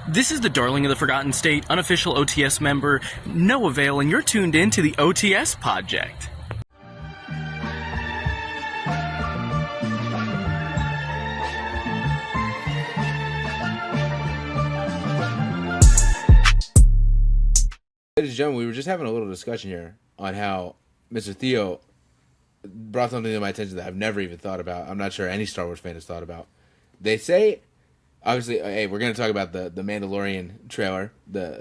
This is the Darling of the Forgotten State, unofficial OTS member, Noah Vale, and you're tuned in to the OTS Project. Ladies and gentlemen, we were just having a little discussion here on how Mr. Theo brought something to my attention that I've never even thought about. I'm not sure any Star Wars fan has thought about. They say, obviously, hey, we're going to talk about the Mandalorian trailer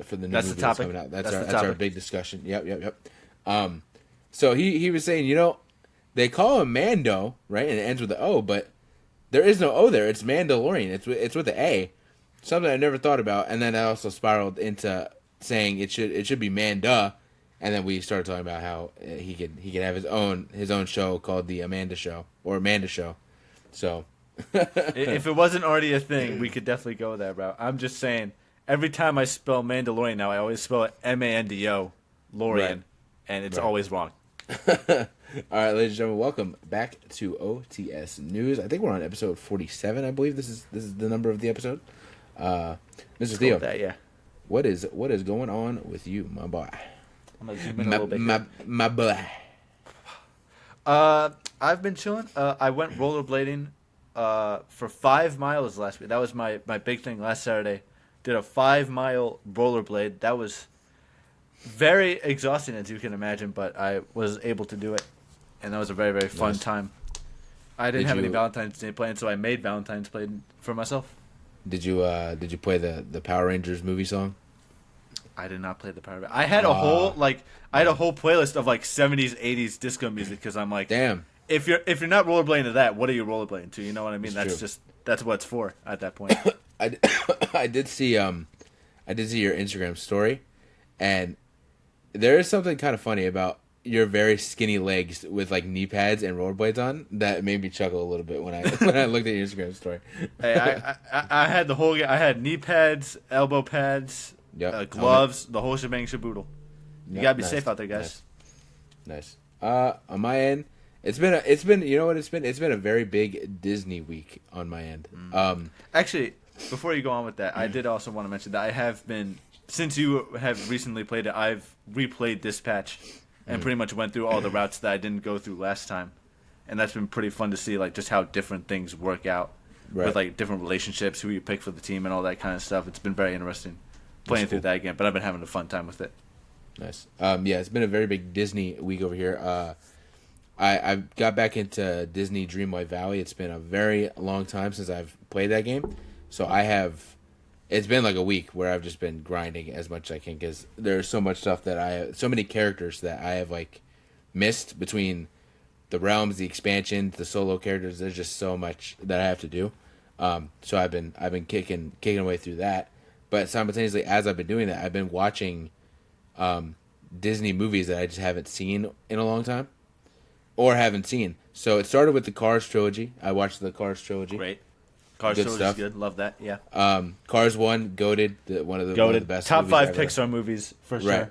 for the new movie that's coming out. That's our big discussion. Yep. So he was saying, they call him Mando, right? And it ends with the O, but there is no O there. It's Mandalorian. It's with the A. Something I never thought about. And then I also spiraled into saying it should be Manda, and then we started talking about how he could have his own show called the Amanda Show or Amanda Show. So if it wasn't already a thing, we could definitely go that route. I'm just saying, every time I spell Mandalorian now, I always spell it Mando, Lorian, right. And it's always wrong. All right, ladies and gentlemen, welcome back to OTS News. I think we're on episode 47. I believe this is the number of the episode. Mr. Theo, yeah. What is going on with you, my boy? I'm gonna zoom in a little bit. My boy. I've been chilling. I went rollerblading for 5 miles last week. That was my big thing last Saturday. Did a 5-mile rollerblade. That was very exhausting, as you can imagine, but I was able to do it, and that was a very, very fun time. I didn't have any Valentine's Day plans, so I made Valentine's Day for myself. Did you play the Power Rangers movie song? I did not play the Power Rangers. I had a whole playlist of 70s, 80s disco music because I'm like, damn. If you're not rollerblading to that, what are you rollerblading to? You know what I mean? That's what it's for at that point. I did see your Instagram story, and there is something kind of funny about your very skinny legs with knee pads and rollerblades on that made me chuckle a little bit when I looked at your Instagram story. Hey, I had the whole. I had knee pads, elbow pads, gloves, the whole shebang shaboodle. You gotta be safe out there, guys. Nice. On my end, it's been you know what it's been a very big Disney week on my end. Actually, before you go on with that, I did also want to mention that I have been, since you have recently played it, I've replayed Dispatch. And pretty much went through all the routes that I didn't go through last time. And that's been pretty fun to see, just how different things work out. Right. With, different relationships, who you pick for the team, and all that kind of stuff. It's been very interesting playing through that again. But I've been having a fun time with it. Nice. Yeah, it's been a very big Disney week over here. I got back into Disney Dreamlight Valley. It's been a very long time since I've played that game. So it's been a week where I've just been grinding as much as I can because there's so much stuff so many characters that I have missed between the realms, the expansion, the solo characters. There's just so much that I have to do. So I've been kicking away through that. But simultaneously, as I've been doing that, I've been watching Disney movies that I just haven't seen in a long time or haven't seen. So it started with the Cars trilogy. I watched the Cars trilogy. Great. Cars good stuff. Good. Love that. Yeah. Cars 1, goated, one of the best. Top 5 Pixar movies for sure.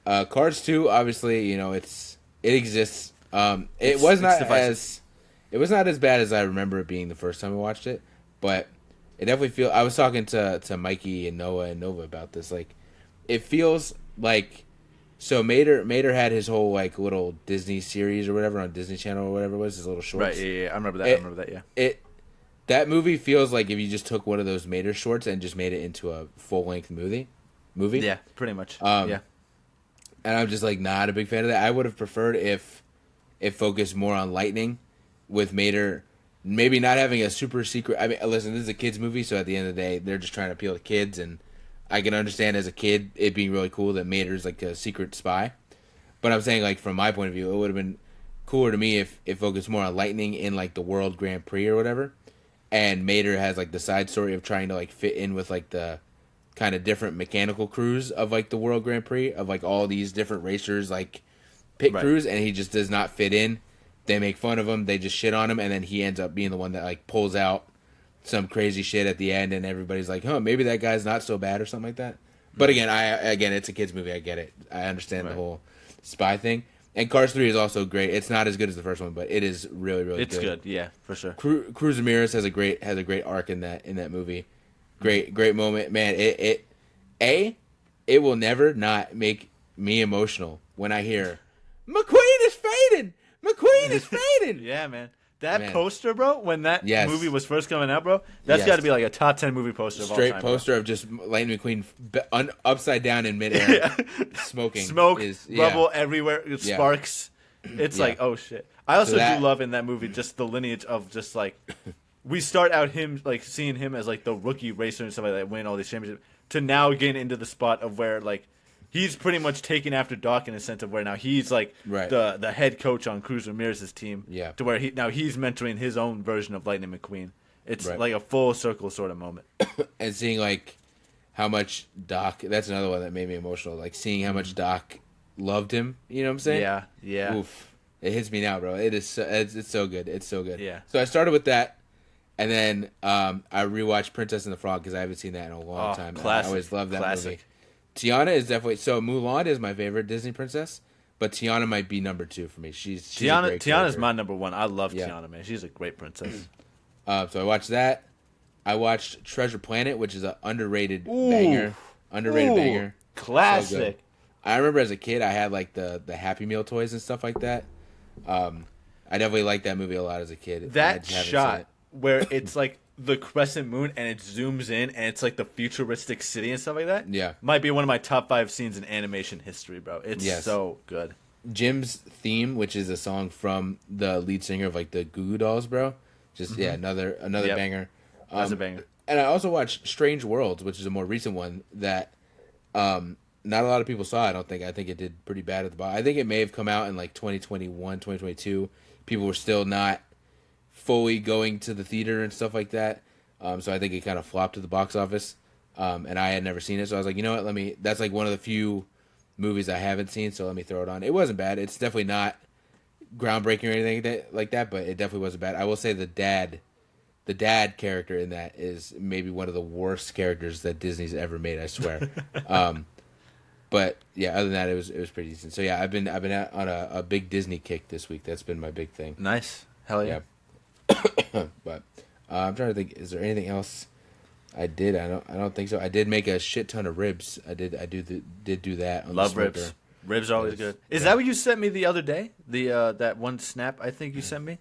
Right. Cars 2, obviously, it exists. It was not as bad as I remember it being the first time I watched it, but it definitely feels. I was talking to Mikey and Noah and Nova about this. It feels like. So Mater had his whole little Disney series or whatever on Disney Channel or whatever it was, his little shorts. Right. Yeah. I remember that. Yeah. That movie feels like if you just took one of those Mater shorts and just made it into a full-length movie. Yeah, pretty much. Yeah. And I'm just not a big fan of that. I would have preferred if it focused more on Lightning with Mater maybe not having a super secret. I mean, listen, this is a kids movie, so at the end of the day, they're just trying to appeal to kids, and I can understand as a kid it being really cool that Mater's a secret spy. But I'm saying from my point of view, it would have been cooler to me if it focused more on Lightning in the World Grand Prix or whatever. And Mater has the side story of trying to fit in with the kind of different mechanical crews of the World Grand Prix of all these different racers pit crews, and he just does not fit in. They make fun of him, they just shit on him, and then he ends up being the one that pulls out some crazy shit at the end, and everybody's maybe that guy's not so bad or something like that. But again, it's a kids movie. I get it. I understand the whole spy thing. And Cars 3 is also great. It's not as good as the first one, but it is really, really good. It's good, yeah, for sure. Cruz Ramirez has a great arc in that movie. great moment, man. It will never not make me emotional when I hear McQueen is fading. McQueen is fading. Yeah, man. That Man. poster, bro, when that Yes. movie was first coming out, bro, that's Yes. got to be like a top 10 movie poster of all Straight time. poster of just Lightning McQueen upside down in midair, smoking. Smoke, is, rubble everywhere, sparks. It's Yeah. like, oh shit. I also So that- do love in that movie just the lineage of just like we start out him like seeing him as like the rookie racer and stuff like that, win all these championships, to now getting into the spot of where like he's pretty much taking after Doc in a sense of where now he's like Right. the head coach on Cruz Ramirez's team. Yeah. To where he's mentoring his own version of Lightning McQueen. It's Right. like a full circle sort of moment. And seeing like how much Doc. That's another one that made me emotional. Like seeing how much Doc loved him. You know what I'm saying? Yeah, yeah. Oof. It hits me now, bro. It is. It's so good. It's so good. Yeah. So I started with that, and then I rewatched Princess and the Frog because I haven't seen that in a long time. Classic. I always loved that Classic. movie. Tiana is definitely so. Mulan is my favorite Disney princess, but Tiana might be number 2 for me. She's a great Tiana's character. my number one. I love Yeah. Tiana, man. She's a great princess. So I watched that. I watched Treasure Planet, which is an underrated Ooh. banger. Underrated Ooh, banger. Classic. So good. I remember as a kid, I had like the Happy Meal toys and stuff like that. I definitely liked that movie a lot as a kid. I That just haven't seen shot it. where it's like the crescent moon and it zooms in and it's like the futuristic city and stuff like that. Yeah. Might be one of my top 5 scenes in animation history, bro. It's Yes. so good. Jim's theme, which is a song from the lead singer of like the Goo Goo Dolls, bro. Just another Yep. banger. That's a banger. And I also watched Strange Worlds, which is a more recent one that not a lot of people saw. I don't think. I think it did pretty bad at the box. I think it may have come out in like 2021, 2022. People were still not fully going to the theater and stuff like that. So I think it kind of flopped at the box office. And I had never seen it, so I was like, you know what? That's like one of the few movies I haven't seen, so let me throw it on. It wasn't bad. It's definitely not groundbreaking or anything like that, but it definitely wasn't bad. I will say the dad character in that is maybe one of the worst characters that Disney's ever made. I swear. But yeah, other than that, it was pretty decent. So yeah, I've been out on a big Disney kick this week. That's been my big thing. Nice. Hell yeah. But I'm trying to think. Is there anything else I did? I don't think so. I did make a shit ton of ribs. I did do that. On Love the smoker. ribs. Ribs are always Yes. good. Is that what you sent me the other day? The that one snap I think you sent me?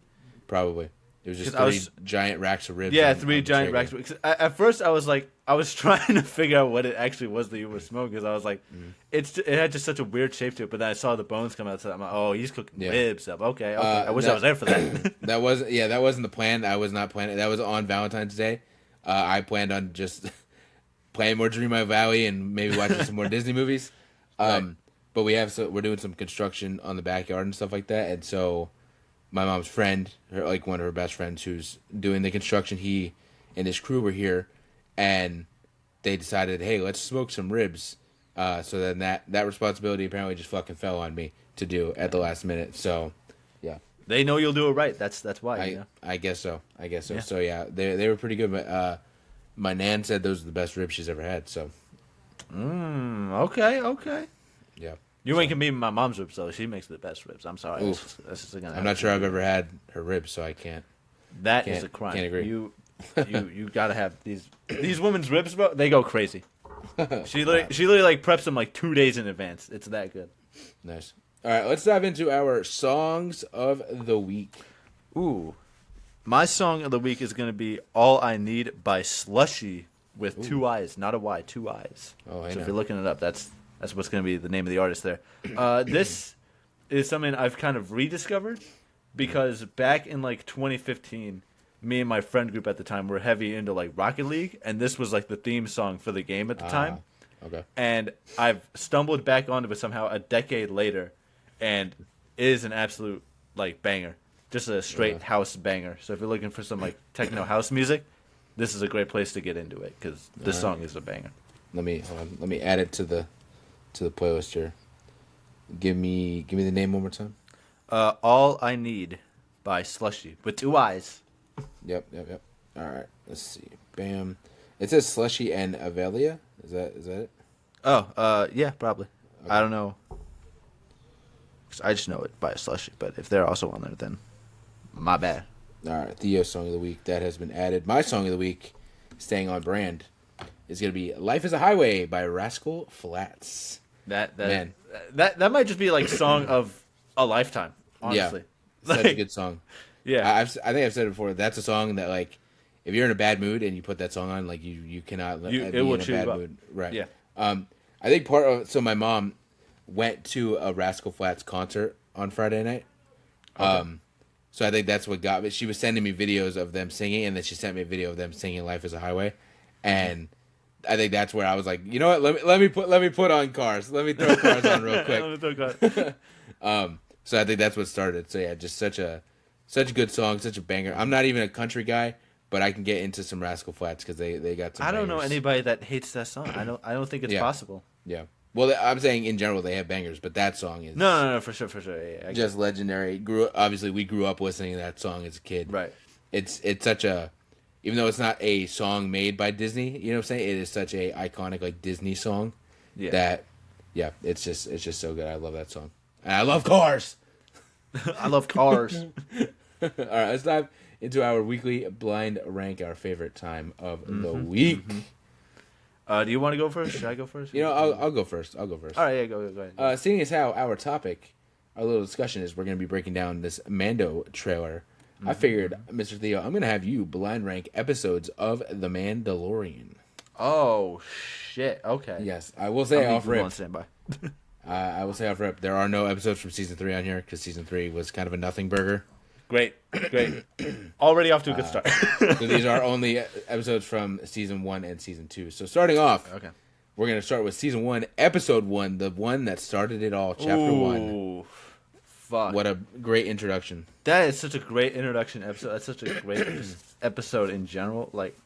Probably. It was just 'Cause I was- giant racks of ribs. Yeah, on 3 the giant trigger. racks. 'Cause at first I was like, I was trying to figure out what it actually was that you were smoking. Because I was like, it had just such a weird shape to it. But then I saw the bones come out. So I'm like, oh, he's cooking Yeah. ribs up. Okay. I wish I was there for that. That wasn't the plan. I was not planning. That was on Valentine's Day. I planned on just playing more Dreamlight Valley and maybe watching some more Disney movies. Right. But we're doing some construction on the backyard and stuff like that, and so my mom's friend, one of her best friends, who's doing the construction, he and his crew were here, and they decided, hey, let's smoke some ribs. So then that responsibility apparently just fucking fell on me to do at the last minute. So, yeah. They know you'll do it right. That's why. you know? I guess so. Yeah. So yeah, they were pretty good. But my nan said those are the best ribs she's ever had. So Okay. yeah, You ain't gonna be my mom's ribs though. She makes the best ribs. I'm sorry. Oof. That's just gonna I'm happen. not sure I've ever had her ribs, so I can't. That is Can't- a crime. can't agree. You gotta have these women's ribs, bro. They go crazy. She literally like preps them like 2 days in advance. It's that good. Nice. All right, let's dive into our songs of the week. Ooh, my song of the week is gonna be "All I Need" by Slushy with 2 eyes, not a Y, 2 eyes. Oh, I So know. if you're looking it up, that's what's gonna be the name of the artist there. This is something I've kind of rediscovered because back in like 2015, me and my friend group at the time were heavy into like Rocket League, and this was like the theme song for the game at the time. Okay. And I've stumbled back onto it somehow a decade later, and it is an absolute like banger, just a straight house banger. So if you're looking for some like techno house music, this is a great place to get into it because this song is a banger. Let me add it to the playlist here. Give me the name one more time. All I Need by Slushy with 2 eyes. Yep. All right. Let's see. Bam. It says Slushy and Avelia. Is that it? Oh, yeah, probably. Okay. I don't know. 'Cause I just know it by Slushy, but if they're also on there, then my bad. All right. Theo's song of the week that has been added. My song of the week, staying on brand, is going to be "Life Is a Highway" by Rascal Flatts. That Man. that might just be like song of a lifetime. Honestly, Such a good song. Yeah, I think I've said it before. That's a song that like, if you're in a bad mood and you put that song on, like you cannot be it will in a cheer bad you up. mood. Right. Yeah. I think part of so my mom went to a Rascal Flatts concert on Friday night. So I think that's what got me. She was sending me videos of them singing, and then she sent me a video of them singing "Life Is a Highway," and I think that's where I was like, you know what? Let me put on Cars. Let me throw Cars on real quick. Let me throw Cars. So I think that's what started. So yeah, just such a good song, such a banger. I'm not even a country guy, but I can get into some Rascal Flatts because they got some. I don't know bangers. anybody that hates that song. I don't think it's possible. Yeah. Well, I'm saying in general they have bangers, but that song is No, for sure. Yeah, just legendary. Obviously we grew up listening to that song as a kid. right. It's such a, even though it's not a song made by Disney, you know what I'm saying? It is such a iconic like Disney song. Yeah. That, yeah, it's just so good. I love that song, and I love Cars. I love Cars. All right, let's dive into our weekly blind rank, our favorite time of the week. Do you want to go first? Should I go first? You know, I'll go first. All right, yeah, go ahead. Seeing as how our topic, our little discussion is, we're going to be breaking down this Mando trailer. I figured, Mr. Theo, I'm going to have you blind rank episodes of The Mandalorian. Oh shit! Okay. Yes, I will say off rip. On standby. I will say off rip. There are no episodes from season 3 on here because season 3 was kind of a nothing burger. Great. Already off to a good start. So these are only episodes from season 1 and season 2. So starting off, Okay. we're going to start with season 1, episode 1, the one that started it all, chapter 1. Ooh, fuck. What a great introduction. That is such a great introduction episode. That's such a great episode in general. Like,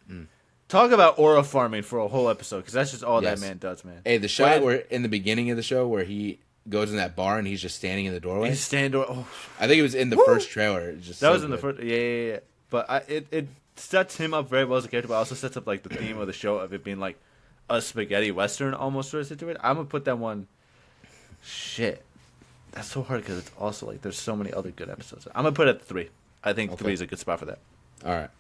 talk about aura farming for a whole episode, because that's just all Yes. that man does, man. Hey, the shot where in the beginning of the show where he goes in that bar and he's just standing in the doorway. He's standing. Oh, I think it was in the first trailer. It's just that so was in the good. first. Yeah. But it sets him up very well as a character, but also sets up like the theme of the show of it being like a spaghetti western almost sort of situation. I'm gonna put that one. Shit, that's so hard because it's also like there's so many other good episodes. I'm gonna put it at 3. I think 3 is a good spot for that. All right.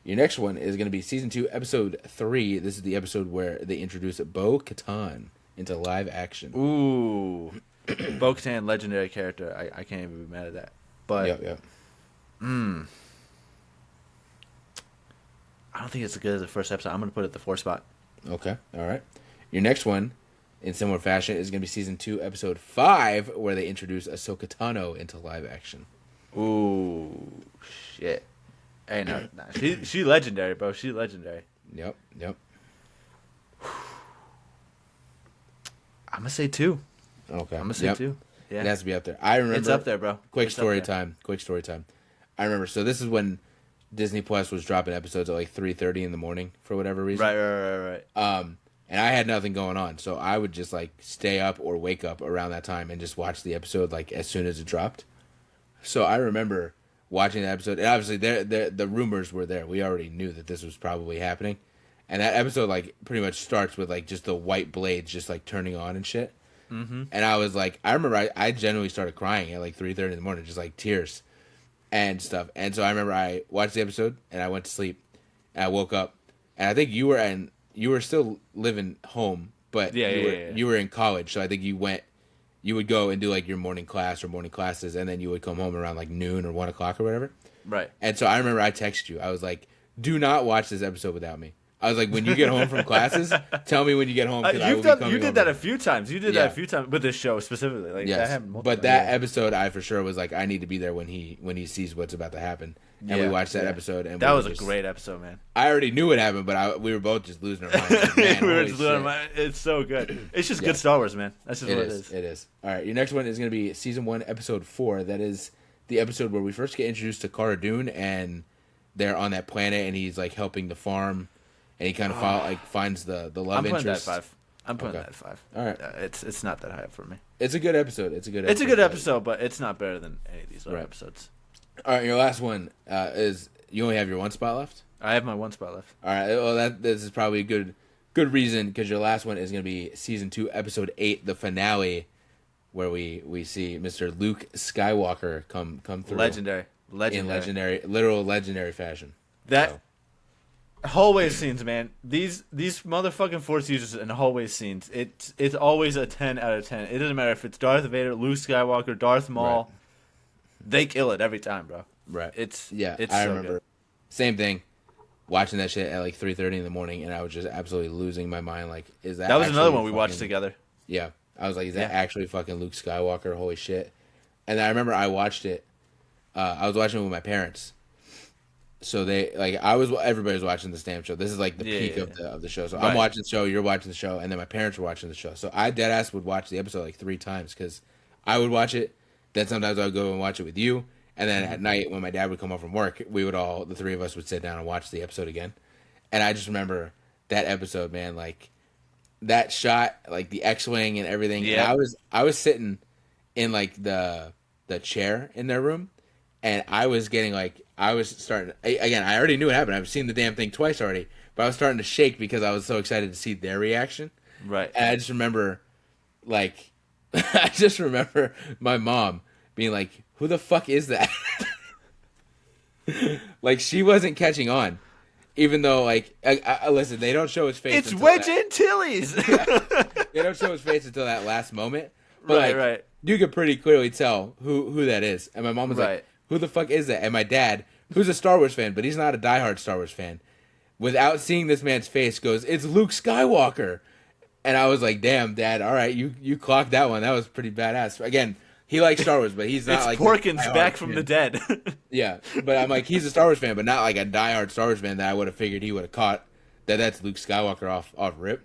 Your next one is going to be season 2, episode 3. This is the episode where they introduce Bo-Katan into live action. Ooh, Bo-Katan, legendary character. I can't even be mad at that. But Yep. I don't think it's as good as the first episode. I'm gonna put it at the 4 spot. Okay. All right. Your next one, in similar fashion, is going to be season 2, episode 5, where they introduce Ahsoka Tano into live action. Ooh, shit. Hey, no, she legendary, bro. She legendary. Yep. I'm gonna say 2. Okay. I'm gonna say 2. Yeah, It has to be up there. I remember. it's up there, bro. Quick It's up story there. time. I remember. So this is when Disney Plus was dropping episodes at like 3:30 in the morning for whatever reason. Right. And I had nothing going on, so I would just like stay up or wake up around that time and just watch the episode like as soon as it dropped. So I remember watching the episode, and obviously the rumors were there. We already knew that this was probably happening, and that episode like pretty much starts with like just the white blades just like turning on and shit. Mm-hmm. And I was like, I remember I genuinely started crying at like 3:30 in the morning, just like tears and stuff. And so I remember I watched the episode and I went to sleep, and I woke up, and I think you were still living home, but you were in college, so I think you would go and do like your morning class or morning classes, and then you would come home around like noon or 1 o'clock or whatever. Right. And so I remember I texted you. I was like, "Do not watch this episode without me." I was like, "When you get home from classes, tell me when you get home." You did that a few times. You did that a few times with this show specifically. Like, that Yes, happened multiple but that times. episode, I for sure was like, I need to be there when he sees what's about to happen. And we watched that episode, and that was a great episode, man. I already knew what happened, but we were both just losing our minds. Like, man, We were holy just losing shit. our mind. It's so good. It's just good Star Wars, man. That's just what it is. It is. All right, your next one is going to be season 1, episode 4. That is the episode where we first get introduced to Cara Dune, and they're on that planet, and he's like helping the farm, and he kind of finds the love interest. I'm putting that at 5. All right. It's not that high up for me. It's a good episode. It's a good episode, but it's not better than any of these other episodes. All right, your last one is you only have your 1 spot left. I have my 1 spot left. All right, well this is probably a good reason, because your last one is going to be season 2, episode 8, the finale, where we see Mr. Luke Skywalker come through Legendary. in literal legendary fashion. That So, Hallway scenes, man. These motherfucking Force users in hallway scenes. It's always a 10 out of 10. It doesn't matter if it's Darth Vader, Luke Skywalker, Darth Maul. Right. They kill it every time, bro. Right. It's I so remember. good. Same thing. Watching that shit at like 3:30 in the morning, and I was just absolutely losing my mind. Like, is that? That was another actually one we watched fucking- together. Yeah, I was like, is that Yeah. actually fucking Luke Skywalker? Holy shit! And I remember I watched it. I was watching it with my parents. So everybody was watching this damn show. This is like the peak of the show. So I'm Right. watching the show, you're watching the show, and then my parents were watching the show. So I deadass would watch the episode like 3 times because I would watch it. Then sometimes I would go and watch it with you. And then at night when my dad would come home from work, the 3 of us would sit down and watch the episode again. And I just remember that episode, man, like that shot, like the X-wing and everything. Yeah. And I was sitting in like the chair in their room, and I was starting again. I already knew what happened. I've seen the damn thing twice already, but I was starting to shake because I was so excited to see their reaction. Right. And I just remember, like, I just remember my mom being like, "Who the fuck is that?" Like she wasn't catching on. Even though, like, listen, they don't show his face. It's until Wedge that- Antilles. They don't show his face until that last moment. But Right, like, right. you could pretty clearly tell who that is. And my mom was Right. like, "Who the fuck is that?" And my dad, who's a Star Wars fan, but he's not a diehard Star Wars fan, without seeing this man's face, goes, "It's Luke Skywalker." And I was like, "Damn, Dad, all right, you clocked that one. That was pretty badass." Again, he likes Star Wars, but he's not It's like Porkins a back diehard from fan. the dead. Yeah, but I'm like, he's a Star Wars fan, but not like a diehard Star Wars fan that I would have figured he would have caught that's Luke Skywalker off rip.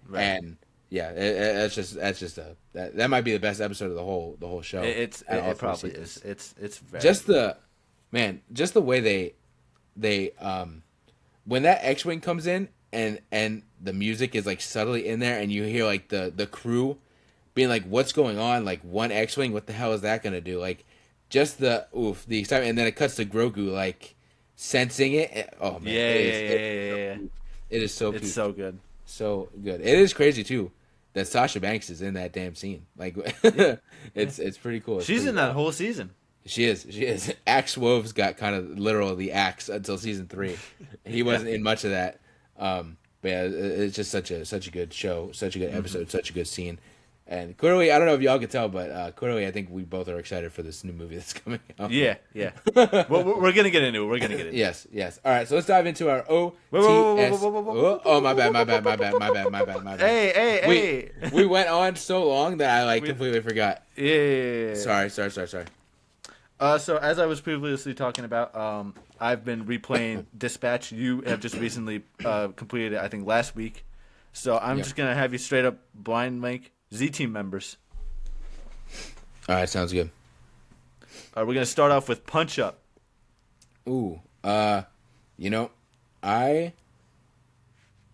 Right. And yeah, that might be the best episode of the whole show. it out of all 3 probably seasons. is. It's very Just the way they when that X-wing comes in and the music is like subtly in there and you hear like the crew being like, "What's going on? Like one X-wing, what the hell is that gonna do?" Like just the excitement, and then it cuts to Grogu like sensing it. Oh man, yeah. it is so It's cute. so good. So good. It is crazy too that Sasha Banks is in that damn scene. Like it's pretty cool. It's She's pretty in that wild. whole season. She is. Axe Wove's got kind of literal the axe until season 3. He wasn't in much of that. But yeah, it's just such a good show, such a good episode, such a good scene. And clearly, I don't know if y'all can tell, but clearly I think we both are excited for this new movie that's coming out. Yeah. Well, we're gonna get into it. We're gonna get into it. Yes. All right, so let's dive into our OTS. Whoa. Oh, my bad. Hey. We went on so long that I completely forgot. Yeah. Sorry. So as I was previously talking about, I've been replaying Dispatch. You have just recently completed it, I think, last week. So I'm just gonna have you straight up blind make Z Team members. All right, sounds good. We're gonna start off with Punch Up. Ooh, you know, I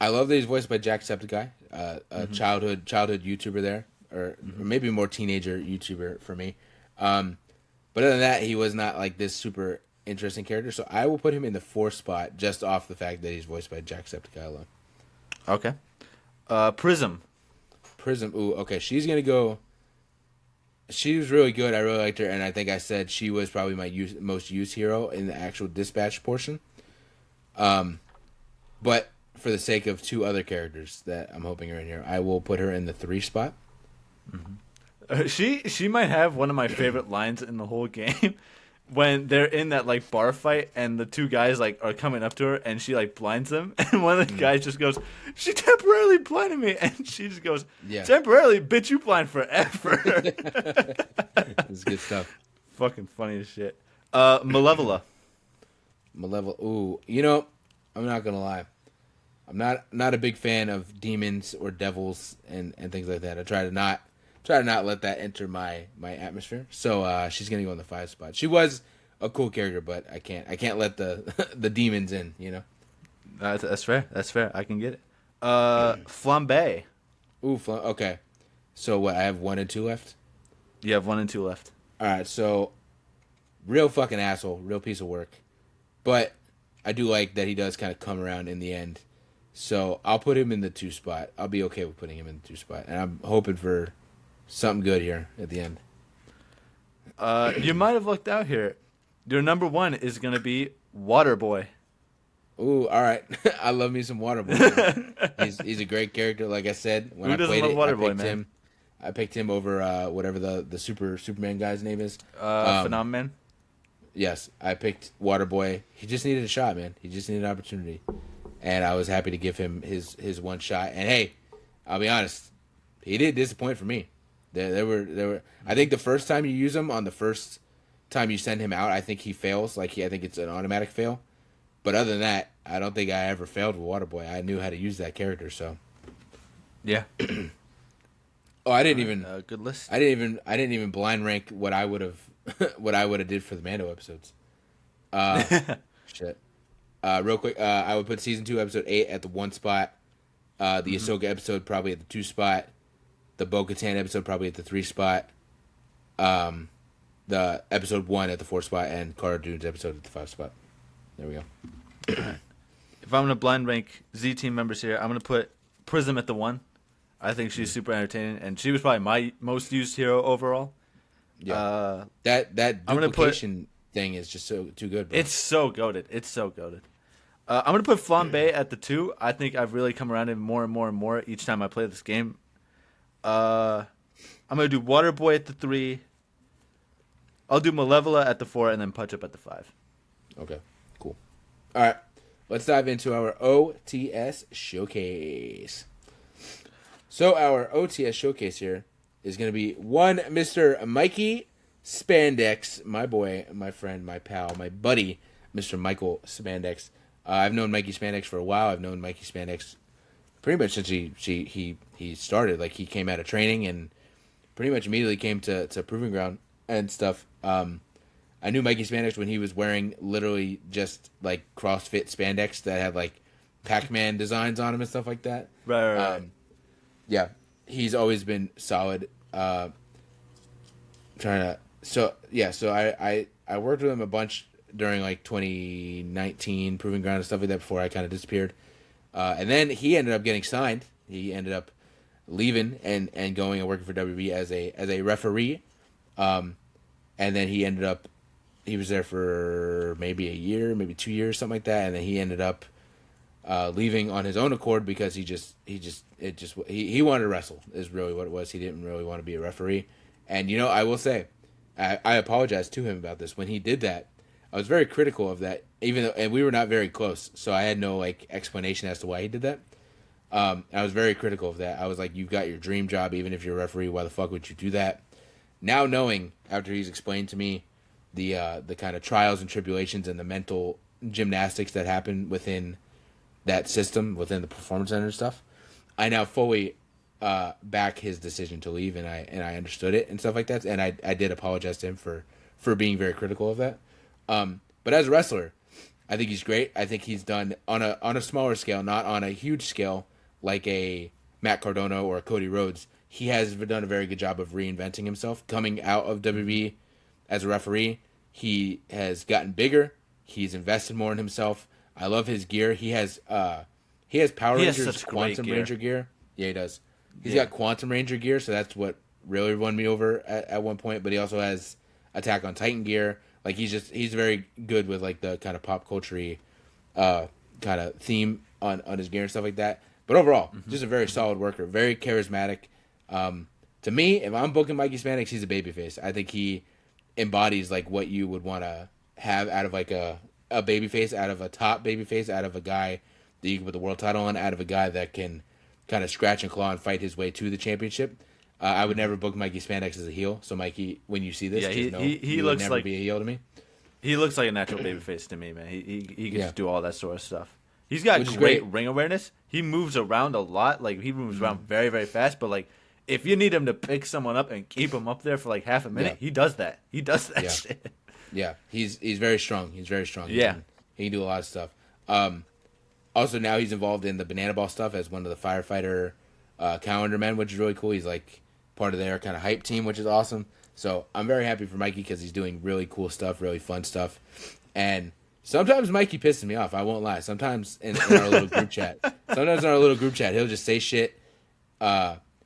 love that he's voiced by Jacksepticeye, a childhood YouTuber there, or maybe more teenager YouTuber for me. But other than that, he was not like this super interesting character, so I will put him in the 4th spot just off the fact that he's voiced by Jacksepticeye alone. Okay. Prism. Prism, ooh, okay, she's gonna go. She was really good. I really liked her, and I think I said she was probably my most used hero in the actual Dispatch portion. But for the sake of 2 other characters that I'm hoping are in here, I will put her in the 3 spot. She might have one of my favorite lines in the whole game. When they're in that like bar fight and the 2 guys like are coming up to her and she like blinds them and one of the guys just goes, "She temporarily blinded me," and she just goes, Yeah. "Temporarily, bitch, you blind forever." It's good stuff. Fucking funny as shit. Malevola. Malevolent. Ooh, you know, I'm not gonna lie. I'm not a big fan of demons or devils and things like that. I try to not let that enter my atmosphere. So she's gonna go in the 5 spot. She was a cool character, but I can't let the the demons in. You know. That's fair. That's fair. I can get it. Flambe. Ooh, okay. So what? I have 1 and 2 left. You have 1 and 2 left. All right. So real fucking asshole, real piece of work. But I do like that he does kind of come around in the end. So I'll put him in the 2 spot. I'll be okay with putting him in the 2 spot, and I'm hoping for something good here at the end. You might have looked out here. Your number 1 is gonna be Waterboy. Ooh, all right. I love me some Waterboy. He's a great character. Like I said, when Who I doesn't played love it, Waterboy, man? I picked him over whatever the Superman guy's name is. Phenomenon. Yes, I picked Waterboy. He just needed a shot, man. He just needed an opportunity, and I was happy to give him his one shot. And hey, I'll be honest, he did disappoint for me. There were. I think the first time you use him, on the first time you send him out, I think he fails. I think it's an automatic fail. But other than that, I don't think I ever failed with Waterboy. I knew how to use that character, so. Yeah. Oh, I didn't even. Good list. I didn't even blind rank what I would have did for the Mando episodes. Shit. Real quick, I would put season 2, episode 8 at the 1 spot. The Ahsoka episode probably at the 2 spot. The Bo-Katan episode probably at the 3 spot. The episode 1 at the 4 spot, and Cara Dune's episode at the 5 spot. There we go. If I'm gonna blind rank Z team members here, I'm gonna put Prism at the 1. I think she's super entertaining, and she was probably my most used hero overall. Yeah, that duplication thing is just too good, bro. It's so goated. I'm gonna put Flambe at the 2. I think I've really come around it more and more and more each time I play this game. I'm gonna do Waterboy at the 3. I'll do Malevola at the 4, and then Punch Up at the 5. Okay, cool. All right, let's dive into our OTS showcase. So our OTS showcase here is going to be one Mr. Mikey Spandex, my boy, my friend, my pal, my buddy, Mr. Michael Spandex. I've known Mikey Spandex for a while. I've known Mikey Spandex pretty much since he started. Like, he came out of training and pretty much immediately came to Proving Ground and stuff. I knew Mikey Spandex when he was wearing literally just like CrossFit spandex that had like Pac-Man designs on him and stuff like that. Right. Yeah, he's always been solid. So I worked with him a bunch during like 2019 Proving Ground and stuff like that before I kind of disappeared. And then he ended up getting signed. He ended up leaving and going and working for WB as a referee. And then he was there for maybe a year, maybe 2 years, something like that. And then he ended up leaving on his own accord because he wanted to wrestle is really what it was. He didn't really want to be a referee. And, I will say, I apologize to him about this. When he did that, I was very critical of that, and we were not very close. So I had no explanation as to why he did that. I was very critical of that. I was like, you've got your dream job, even if you're a referee, why the fuck would you do that? Now knowing, after he's explained to me the kind of trials and tribulations and the mental gymnastics that happen within that system, within the performance center and stuff, I now fully back his decision to leave, and I understood it and stuff like that, and I did apologize to him for being very critical of that. But as a wrestler, I think he's great. I think he's done on a smaller scale, not on a huge scale like a Matt Cardona or a Cody Rhodes. He has done a very good job of reinventing himself. Coming out of WWE as a referee, he has gotten bigger. He's invested more in himself. I love his gear. He has Power Rangers Quantum Ranger gear. Yeah, he does. He's got Quantum Ranger gear, so that's what really won me over at one point. But he also has Attack on Titan gear. Like, he's very good with like the kind of pop culture-y kind of theme on his gear and stuff like that. But overall, just a very solid worker, very charismatic. To me, if I'm booking Mikey Spandex, he's a babyface. I think he embodies like what you would want to have out of like a babyface, out of a top babyface, out of a guy that you can put the world title on, out of a guy that can kind of scratch and claw and fight his way to the championship. I would never book Mikey Spandex as a heel. So Mikey, when you see this, he would looks never like be a heel to me. He looks like a natural babyface to me, man. He can just do all that sort of stuff. He's got Which is great great. ring awareness. He moves around a lot. Like, he moves around very, very fast. But like, if you need him to pick someone up and keep him up there for like half a minute, he does that. He does that shit. Yeah, he's very strong. He's very strong. Yeah. He can do a lot of stuff. Also, now he's involved in the Banana Ball stuff as one of the firefighter calendar men, which is really cool. He's like part of their kind of hype team, which is awesome. So I'm very happy for Mikey because he's doing really cool stuff, really fun stuff. And sometimes Mikey pisses me off. I won't lie. Sometimes in our little group chat, he'll just say shit.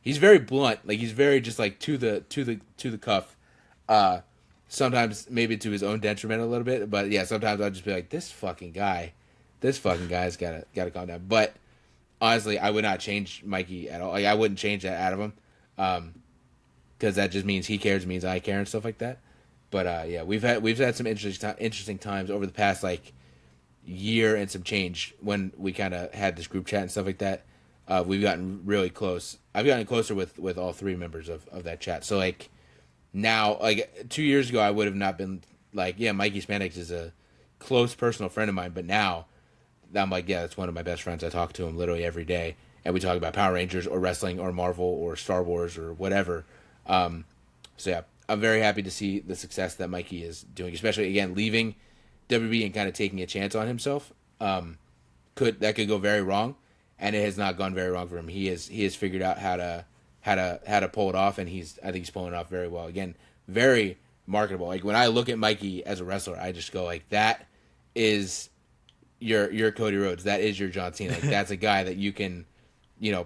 He's very blunt. Like, he's very just like to the cuff. Sometimes maybe to his own detriment a little bit, but yeah, sometimes I'll just be like, this fucking guy this fucking guy's gotta calm down. But honestly, I would not change Mikey at all. Like I wouldn't change that out of him, because that just means he cares, means I care, and stuff like that. But yeah, we've had some interesting times over the past like year and some change when we kind of had this group chat and stuff like that. We've gotten really close. I've gotten closer with all three members of that chat. So like now, like 2 years ago, I would have not been like, yeah, Mikey Spandex is a close personal friend of mine. But now I'm like, yeah, that's one of my best friends. I talk to him literally every day, and we talk about Power Rangers or wrestling or Marvel or Star Wars or whatever. So yeah, I'm very happy to see the success that Mikey is doing, especially again leaving WB and kind of taking a chance on himself. Could go very wrong, and it has not gone very wrong for him. He has figured out how to pull it off, and I think he's pulling it off very well. Again, very marketable. Like when I look at Mikey as a wrestler, I just go like, that is your Cody Rhodes. That is your John Cena. Like that's a guy that you can,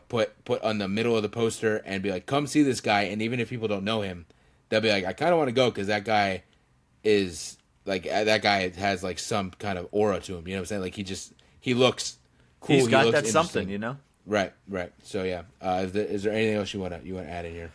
put on the middle of the poster and be like, come see this guy. And even if people don't know him, they'll be like, I kind of want to go because that guy is like, that guy has like some kind of aura to him. You know what I'm saying? Like he looks cool. He's got that interesting. something, Right. So yeah, is there anything else you want to add in here?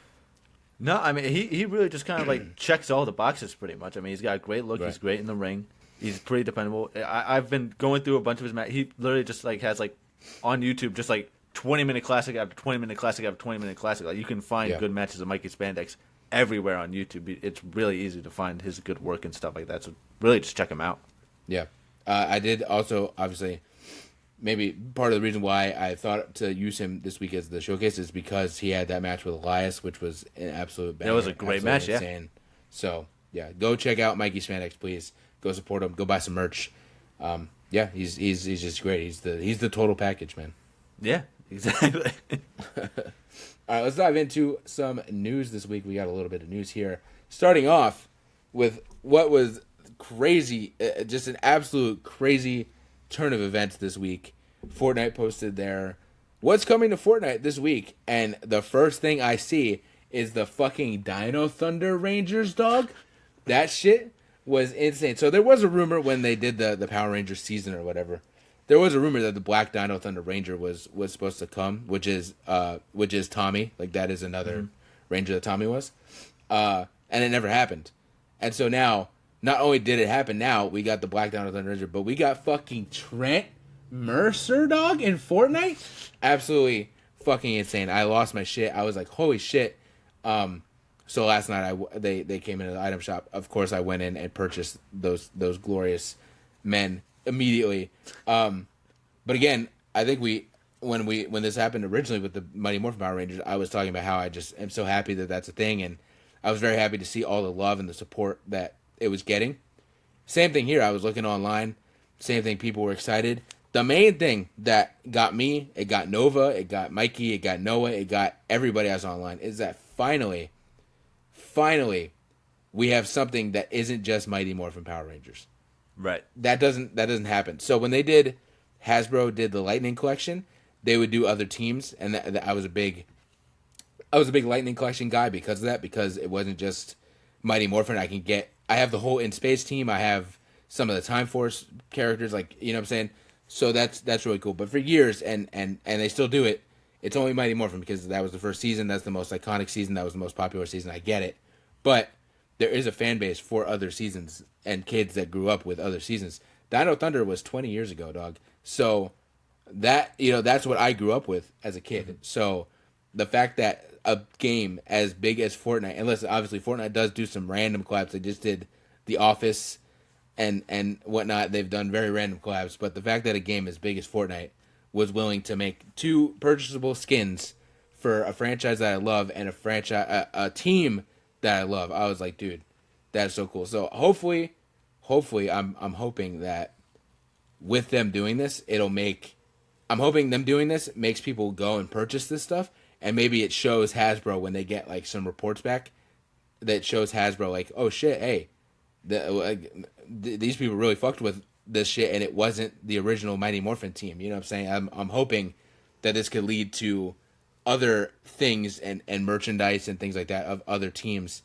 No, I mean he really just kind of like checks all the boxes pretty much. I mean he's got a great look. Right. He's great in the ring. He's pretty dependable. I've been going through a bunch of his matches. He literally just like has like on YouTube just like 20-minute classic after 20-minute classic after 20-minute classic. Like you can find good matches of Mikey Spandex everywhere on YouTube. It's really easy to find his good work and stuff like that. So really just check him out. Yeah, I did also obviously. Maybe part of the reason why I thought to use him this week as the showcase is because he had that match with Elias, which was an absolute banger. It was a great match, insane. Yeah. So, yeah, go check out Mikey Spandex, please. Go support him. Go buy some merch. Yeah, he's just great. He's the total package, man. Yeah, exactly. All right, let's dive into some news this week. We got a little bit of news here. Starting off with what was crazy, just an absolute crazy turn of events this week. Fortnite posted their what's coming to Fortnite this week, and the first thing I see is the fucking Dino Thunder Rangers, dog. That shit was insane. So there was a rumor when they did the Power Rangers season or whatever. There was a rumor that the Black Dino Thunder Ranger was supposed to come, which is Tommy. Like that is another Ranger that Tommy was, and it never happened. And so now, not only did it happen, now we got the Black Dino Thunder Ranger, but we got fucking Trent Mercer, dog, in Fortnite. Absolutely fucking insane. I lost my shit. I was like, holy shit. So last night they came into the item shop. Of course, I went in and purchased those glorious men immediately. But again, I think when this happened originally with the Mighty Morphin Power Rangers, I was talking about how I just am so happy that that's a thing, and I was very happy to see all the love and the support that it was getting. Same thing here. I was looking online. Same thing. People were excited. The main thing that got me, it got Nova, it got Mikey, it got Noah, it got everybody else online, is that finally, we have something that isn't just Mighty Morphin Power Rangers. Right. That doesn't happen. So when Hasbro did the Lightning Collection, they would do other teams, and I was a big Lightning Collection guy because of that, because it wasn't just Mighty Morphin. I have the whole In Space team. I have some of the Time Force characters, like, you know what I'm saying? So that's really cool. But for years, and they still do it, it's only Mighty Morphin because that was the first season. That's the most iconic season. That was the most popular season. I get it. But there is a fan base for other seasons and kids that grew up with other seasons. Dino Thunder was 20 years ago, dog. So that's what I grew up with as a kid. Mm-hmm. So the fact that a game as big as Fortnite, and listen, obviously Fortnite does do some random collabs. They just did The Office and whatnot. They've done very random collabs, but the fact that a game as big as Fortnite was willing to make 2 purchasable skins for a franchise that I love and a team that I love, I was like, dude, that's so cool. So hopefully, I'm hoping that with them doing this, I'm hoping them doing this makes people go and purchase this stuff. And maybe it shows Hasbro when they get like some reports back that shows Hasbro like, oh shit, hey, these people really fucked with this shit, and it wasn't the original Mighty Morphin team. You know what I'm saying? I'm hoping that this could lead to other things and merchandise and things like that of other teams.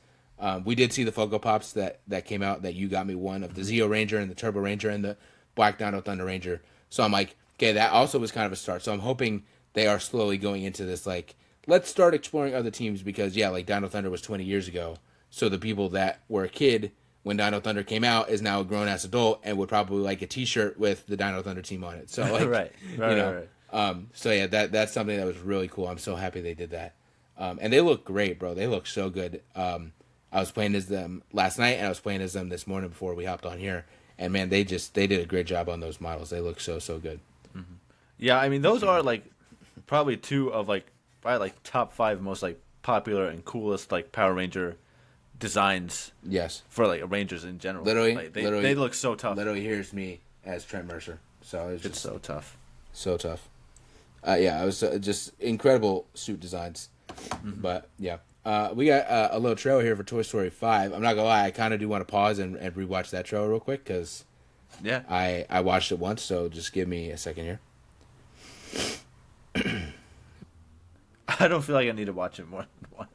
We did see the Funko Pops that came out that you got me one of the Zeo Ranger and the Turbo Ranger and the Black Dino Thunder Ranger. So I'm like, okay, that also was kind of a start. So I'm hoping they are slowly going into this, like, let's start exploring other teams because, yeah, like Dino Thunder was 20 years ago. So the people that were a kid when Dino Thunder came out is now a grown-ass adult and would probably like a T-shirt with the Dino Thunder team on it. So, like, right. So, yeah, that's something that was really cool. I'm so happy they did that. And they look great, bro. They look so good. I was playing as them last night, and I was playing as them this morning before we hopped on here. And, man, they did a great job on those models. They look so, so good. Mm-hmm. Yeah, I mean, those are, like, probably two of, like, probably, like, top 5 most, like, popular and coolest, like, Power Ranger designs. Yes. For, like, Rangers in general. Literally, like, they look so tough. Literally, here's me as Trent Mercer. So it's so tough. So tough. Yeah, it was just incredible suit designs. Mm-hmm. But, yeah. We got a little trailer here for Toy Story 5. I'm not going to lie, I kind of do want to pause and rewatch that trailer real quick because I watched it once, so just give me a second here. I don't feel like I need to watch it more than once.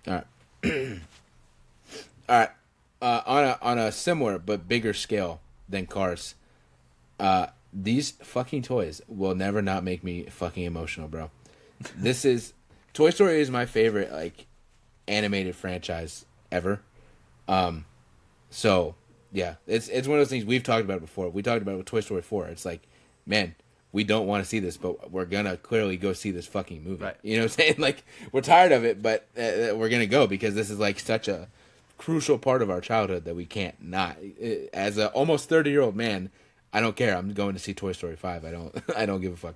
All right. All right. On a similar but bigger scale than Cars, these fucking toys will never not make me fucking emotional, bro. This is Toy Story is my favorite like animated franchise ever. So yeah, it's one of those things we've talked about before. We talked about it with Toy Story 4. It's like, man, we don't want to see this, but we're gonna clearly go see this fucking movie. Right. You know what I'm saying? Like, we're tired of it, but we're gonna go because this is like such a crucial part of our childhood that we can't not. As a almost 30-year-old man, I don't care. I'm going to see Toy Story 5. I don't give a fuck.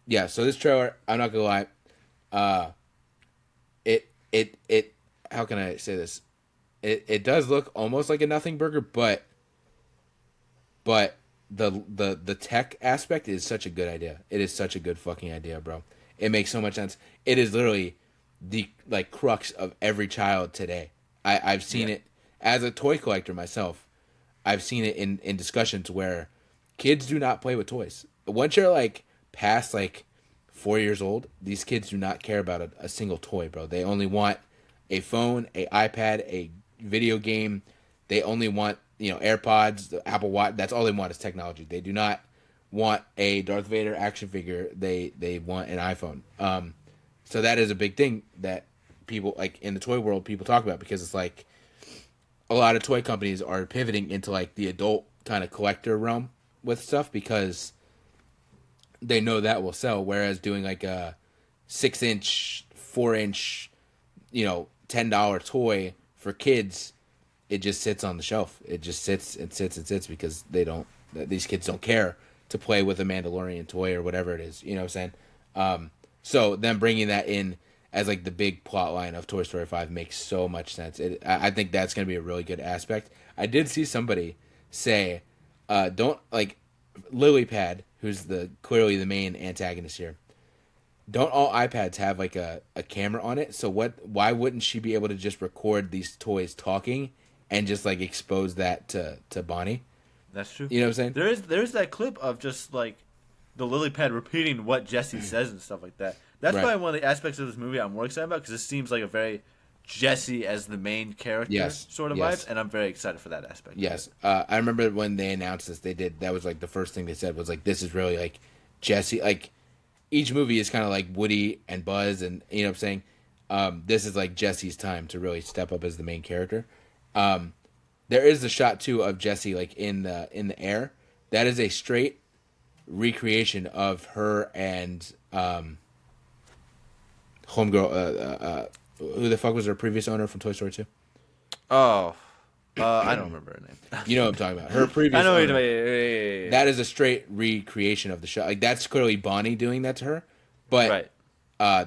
Yeah. So this trailer, I'm not gonna lie. It. How can I say this? It does look almost like a nothing burger, but the tech aspect is such a good idea. It is such a good fucking idea, bro. It makes so much sense. It is literally the like crux of every child today. I've seen it as a toy collector myself. I've seen it in discussions where kids do not play with toys. Once you're like past like 4 years old, these kids do not care about a single toy, bro. They only want a phone, a iPad, a video game, They only want, AirPods, the Apple Watch. That's all they want is technology. They do not want a Darth Vader action figure. They want an iPhone. So that is a big thing that people, like, in the toy world, people talk about, because it's like a lot of toy companies are pivoting into like the adult kind of collector realm with stuff, because they know that will sell. Whereas doing like a 6-inch, 4-inch, $10 toy for kids, it just sits on the shelf. It just sits and sits and sits, because these kids don't care to play with a Mandalorian toy or whatever it is. You know what I'm saying? So them bringing that in as like the big plot line of Toy Story 5 makes so much sense. I think that's going to be a really good aspect. I did see somebody say, don't, like, Lilypad, who's clearly the main antagonist here, don't all iPads have like a camera on it? So why wouldn't she be able to just record these toys talking and just like expose that to Bonnie? That's true. You know what I'm saying? There's that clip of just like the lily pad repeating what Jesse says and stuff like that. That's Right. probably one of the aspects of this movie I'm more excited about, because it seems like a very Jesse as the main character sort of vibes, and I'm very excited for that aspect. Yes. I remember when they announced this, that was like the first thing they said was like, this is really like Jesse, like each movie is kind of like Woody and Buzz, and you know what I'm saying? This is like Jesse's time to really step up as the main character. There is the shot too of Jesse like in the air. That is a straight recreation of her and homegirl. Who the fuck was her previous owner from Toy Story 2? Oh, I don't remember her name. You know what I'm talking about. Her previous I know what owner. you're talking about. That is a straight recreation of the shot. Like that's clearly Bonnie doing that to her. But Right.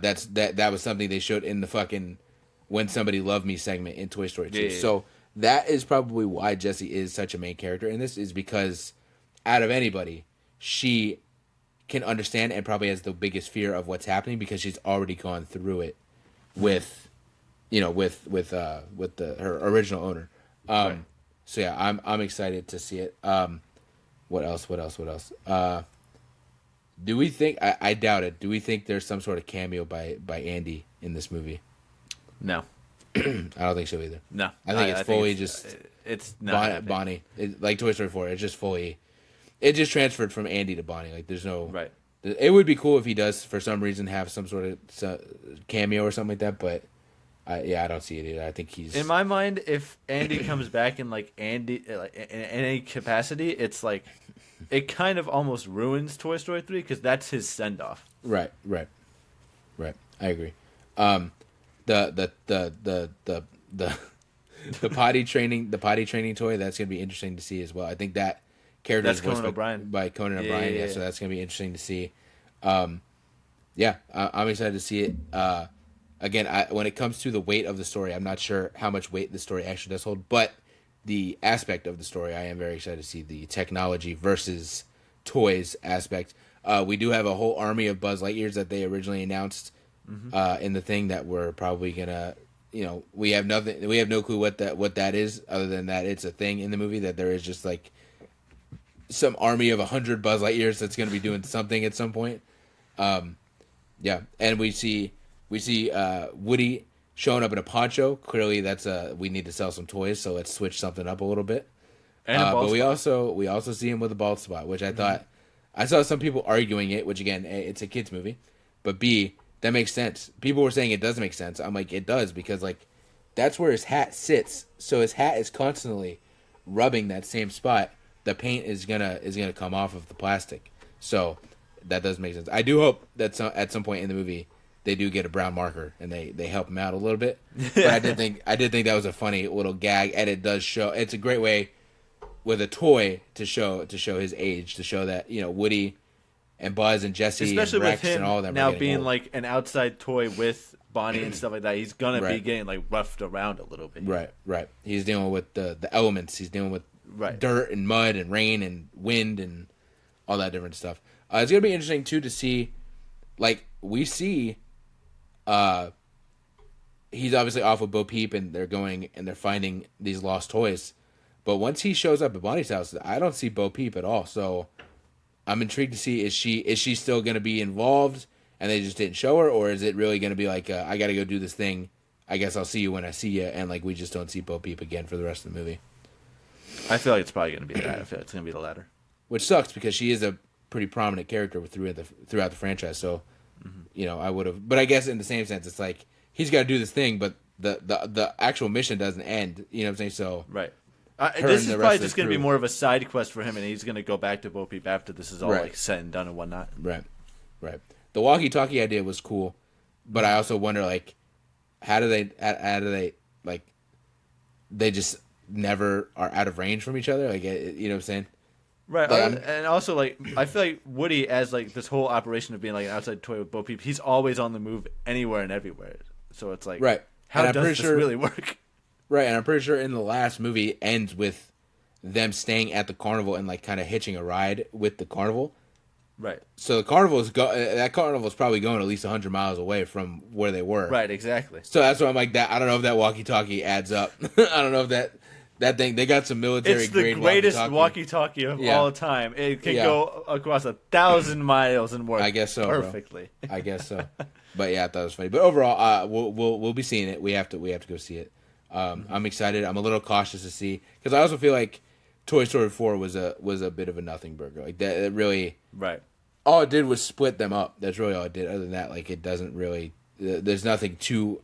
that was something they showed in the fucking When Somebody Loved Me segment in Toy Story 2. Yeah. So that is probably why Jessie is such a main character in this, is because out of anybody, she can understand and probably has the biggest fear of what's happening, because she's already gone through it with her original owner. Right. So yeah, I'm excited to see it. What else? Do we think? I doubt it. Do we think there's some sort of cameo by Andy in this movie? No. I don't think so either. No. I think it's fully Bonnie. Like Toy Story 4, it's just fully. It just transferred from Andy to Bonnie. Like there's no. Right. It would be cool if he does for some reason have some sort of cameo or something like that, but I don't see it either. I think he's. In my mind, if Andy comes back in like Andy in any capacity, it's like it kind of almost ruins Toy Story 3, because that's his send off. Right. I agree. The potty training toy, that's gonna be interesting to see as well. I think that character That's is voiced Conan O'Brien. by Conan Yeah, O'Brien. yeah, Yeah, yeah. so that's gonna be interesting to see. I'm excited to see it. Again, when it comes to the weight of the story, I'm not sure how much weight the story actually does hold, but the aspect of the story, I am very excited to see the technology versus toys aspect. We do have a whole army of Buzz Lightyears that they originally announced in the thing that we're probably gonna, we have no clue what that is, other than that it's a thing in the movie, that there is just like some army of 100 Buzz Lightyears that's gonna be doing something at some point. And we see Woody showing up in a poncho. Clearly, that's we need to sell some toys, so let's switch something up a little bit. And a bald but we spot. also see him with a bald spot, which I thought, I saw some people arguing it. Which again, A, it's a kids movie, but B, that makes sense. People were saying it doesn't make sense. I'm like, it does, because like that's where his hat sits. So his hat is constantly rubbing that same spot. The paint is gonna come off of the plastic. So that does make sense. I do hope that at some point in the movie they do get a brown marker and they help him out a little bit. But I did think that was a funny little gag, and it does show. It's a great way with a toy to show his age, to show that Woody and Buzz and Jesse Especially and Rex with him and all of them now are getting being old. like an outside toy with Bonnie and stuff like that. He's gonna be Right. getting like roughed around a little bit. Right. He's dealing with the elements. He's dealing with Right. dirt and mud and rain and wind and all that different stuff. It's gonna be interesting too to see, like we see, he's obviously off with Bo Peep and they're finding these lost toys, but once he shows up at Bonnie's house, I don't see Bo Peep at all. So I'm intrigued to see, is she still gonna be involved and they just didn't show her, or is it really gonna be like I gotta go do this thing, I guess I'll see you when I see you, and like we just don't see Bo Peep again for the rest of the movie. I feel like it's probably going to be that. I feel like it's going to be the latter. Which sucks because she is a pretty prominent character throughout the franchise. So, I would have. But I guess in the same sense, it's like he's got to do this thing, but the actual mission doesn't end. You know what I'm saying? So right. This is probably just going to be more of a side quest for him, and he's going to go back to Bo Peep after this is all like said and done and whatnot. Right. The walkie-talkie idea was cool, but I also wonder like, how do they like, they just never are out of range from each other? Like, you know what I'm saying? Right, Like, and also like I feel like Woody, as like this whole operation of being like an outside toy with Bo Peep, he's always on the move anywhere and everywhere. So it's like, right. How does this really work? Right, and I'm pretty sure in the last movie it ends with them staying at the carnival and like kind of hitching a ride with the carnival. Right. So the that carnival is probably going at least 100 miles away from where they were. Right, exactly. So that's why I'm like that. I don't know if that walkie-talkie adds up. I don't know if that thing, they got some military it's the greatest walkie-talkie of all time. It can go across 1,000 miles and work. I guess so, perfectly. I guess so. But yeah, I thought it was funny. But overall, we'll be seeing it. We have to go see it. I'm excited. I'm a little cautious to see because I also feel like Toy Story 4 was a bit of a nothing burger. Like that, it really all it did was split them up. That's really all it did. Other than that, like it doesn't really. There's nothing too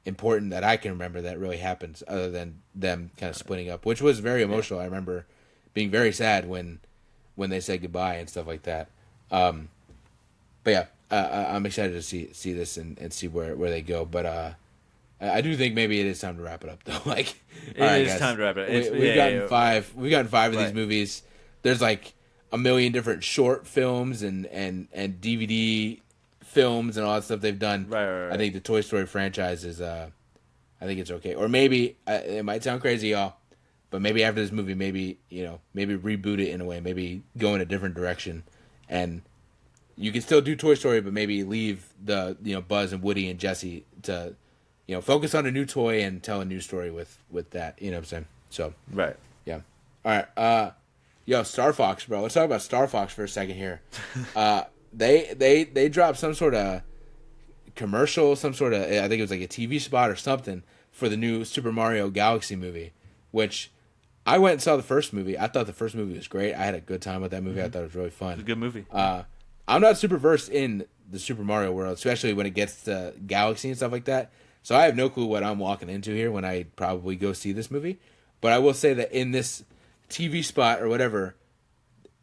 important that I can remember that really happens other than them kind of splitting up, which was very emotional. I remember being very sad when they said goodbye and stuff like that. But yeah, I'm excited to see this and see where they go. But I do think maybe it is time to wrap it up though. Like it is time to wrap it up. We've gotten five. We've gotten five of these movies. There's like a million different short films and DVD films and all that stuff they've done. Right. I think the Toy Story franchise is I think it's okay. Or maybe it might sound crazy, y'all, but maybe after this movie, maybe reboot it in a way, maybe go in a different direction, and you can still do Toy Story, but maybe leave the Buzz and Woody and Jesse to focus on a new toy and tell a new story with that. You know what I'm saying? So right. Yeah. All right. Yo, Star Fox, bro. Let's talk about Star Fox for a second here. They dropped some sort of commercial, some sort of, I think it was like a TV spot or something for the new Super Mario Galaxy movie, which I went and saw the first movie. I thought the first movie was great. I had a good time with that movie. I thought it was really fun. It's a good movie. I'm not super versed in the Super Mario world, especially when it gets to Galaxy and stuff like that. So I have no clue what I'm walking into here when I probably go see this movie. But I will say that in this TV spot or whatever,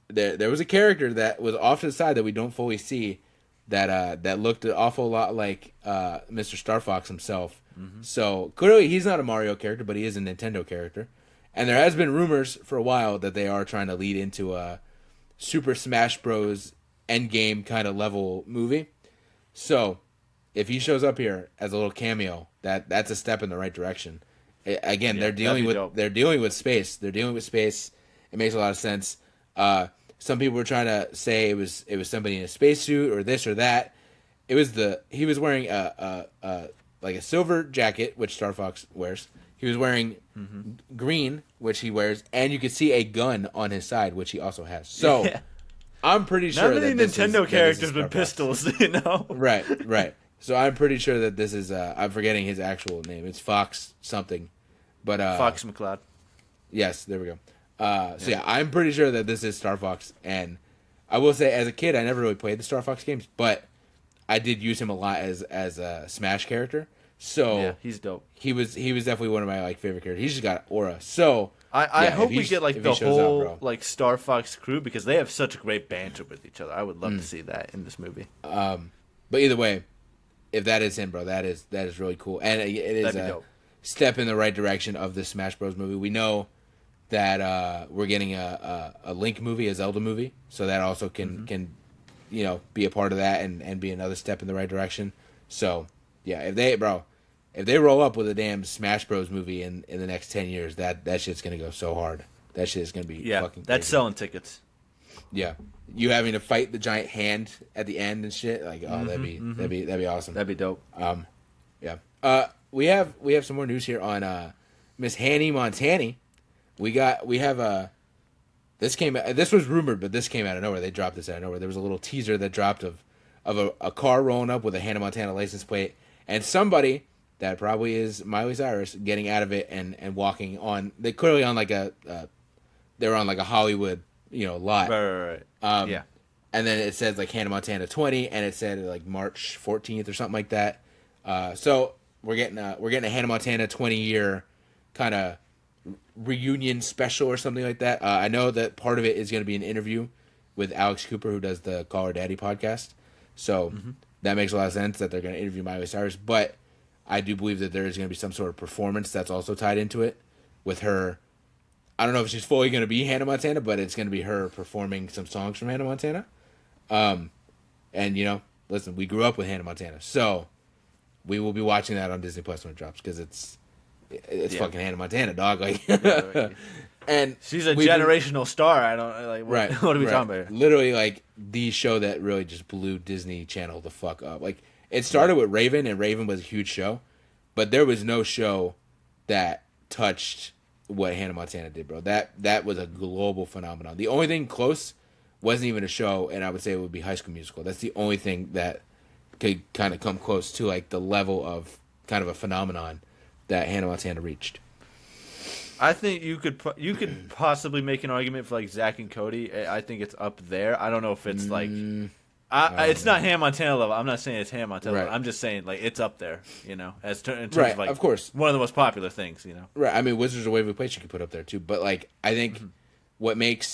there was a character that was off to the side that we don't fully see that looked an awful lot like Mr. Star Fox himself. Mm-hmm. So clearly he's not a Mario character, but he is a Nintendo character. And there has been rumors for a while that they are trying to lead into a Super Smash Bros. Endgame kind of level movie. So if he shows up here as a little cameo, that's a step in the right direction. Again, they're dealing with space. They're dealing with space. It makes a lot of sense. Some people were trying to say it was somebody in a spacesuit or this or that. He was wearing a silver jacket, which Star Fox wears. He was wearing green, which he wears, and you could see a gun on his side, which he also has. So I'm pretty sure not many Nintendo characters with pistols, Right. So I'm pretty sure that this is I'm forgetting his actual name. It's Fox something. But Fox McCloud. Yes, there we go. So yeah, I'm pretty sure that this is Star Fox, and I will say, as a kid, I never really played the Star Fox games, but I did use him a lot as a Smash character. So yeah, he's dope. He was definitely one of my favorite characters. He's just got aura. So I hope we get the whole Star Fox crew because they have such great banter with each other. I would love to see that in this movie. But either way, if that is him, bro, that is really cool, and it is a step in the right direction of the Smash Bros. Movie. We know that we're getting a Link movie, a Zelda movie, so that also can be a part of that and be another step in the right direction. So yeah, if they roll up with a damn Smash Bros. Movie in the next 10 years, that shit's gonna go so hard. That shit is gonna be fucking crazy. That's selling tickets. Yeah, you having to fight the giant hand at the end and shit, like that'd be awesome. That'd be dope. Yeah. We have some more news here on Miss Hanny Montani. This was rumored, but this came out of nowhere. They dropped this out of nowhere. There was a little teaser that dropped of a car rolling up with a Hannah Montana license plate and somebody that probably is Miley Cyrus getting out of it and walking on. They clearly on like a they were on like a Hollywood, lot. Right. Yeah. And then it says like Hannah Montana 20, and it said like March 14th or something like that. So we're getting a Hannah Montana 20-year kind of reunion special or something like that. I know that part of it is going to be an interview with Alex Cooper, who does the Call Her Daddy podcast. So that makes a lot of sense that they're going to interview Miley Cyrus. But I do believe that there is going to be some sort of performance that's also tied into it with her. I don't know if she's fully going to be Hannah Montana, but it's going to be her performing some songs from Hannah Montana. And listen, we grew up with Hannah Montana, so we will be watching that on Disney Plus when it drops because it's fucking Hannah Montana, dog. Like, and she's a generational star. I don't like. Right. What are we talking about here? Literally, like the show that really just blew Disney Channel the fuck up. Like it started with Raven, and Raven was a huge show, but there was no show that touched what Hannah Montana did, bro. That was a global phenomenon. The only thing close wasn't even a show, and I would say it would be High School Musical. That's the only thing that could kind of come close to like the level of kind of a phenomenon that Hannah Montana reached. I think you could possibly make an argument for like Zach and Cody. I think it's up there. I don't know if it's like it's not Hannah Montana level. I'm not saying it's Hannah Montana level. I'm just saying like it's up there, in terms of like of course one of the most popular things, Right. I mean, Wizards of Waverly Place you could put up there too, but like I think what made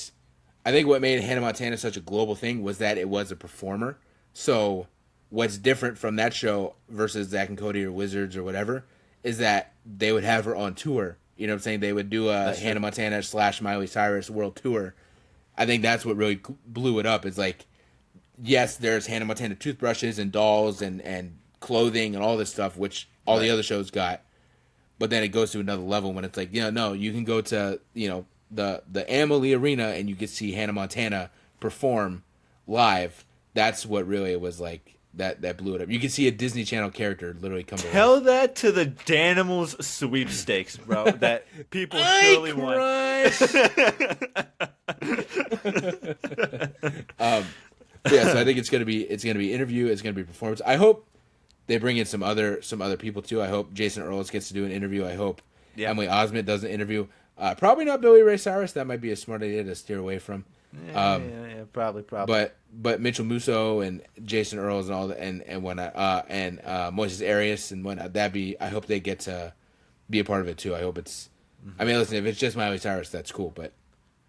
Hannah Montana such a global thing was that it was a performer. So what's different from that show versus Zach and Cody or Wizards or whatever is that they would have her on tour. You know what I'm saying? They would do a Hannah Montana / Miley Cyrus world tour. I think that's what really blew it up. It's like, yes, there's Hannah Montana toothbrushes and dolls and clothing and all this stuff, which all the other shows got. But then it goes to another level when it's like, no, you can go to, the Amalie Arena and you can see Hannah Montana perform live. That's what really it was like. That blew it up. You can see a Disney Channel character literally come to life. Tell that to the Danimals sweepstakes, bro. That people surely want. So I think it's gonna be interview. It's gonna be performance. I hope they bring in some other people too. I hope Jason Earls gets to do an interview. I hope Emily Osment does an interview. Probably not Billy Ray Cyrus. That might be a smart idea to steer away from. Probably. But Mitchell Musso and Jason Earls and all that, and whatnot, and Moises Arias and whatnot. I hope they get to be a part of it too. I hope it's. I mean, listen, if it's just Miley Cyrus, that's cool. But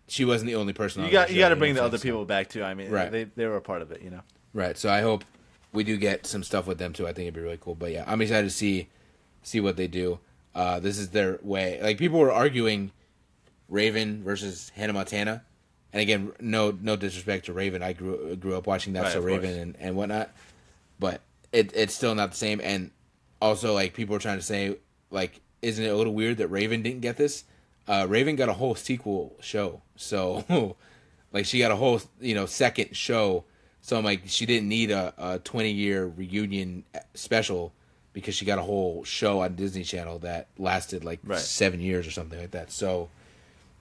she wasn't the only person. You got to bring the other people back too. I mean, they were a part of it, Right. So I hope we do get some stuff with them too. I think it'd be really cool. But yeah, I'm excited to see what they do. This is their way. Like people were arguing Raven versus Hannah Montana. And again, no disrespect to Raven. I grew up watching that, so Raven and whatnot. But it's still not the same. And also, like, people are trying to say, like, isn't it a little weird that Raven didn't get this? Raven got a whole sequel show. So, like, she got a whole, second show. So I'm like, she didn't need a 20-year reunion special because she got a whole show on Disney Channel that lasted, like, 7 years or something like that. So,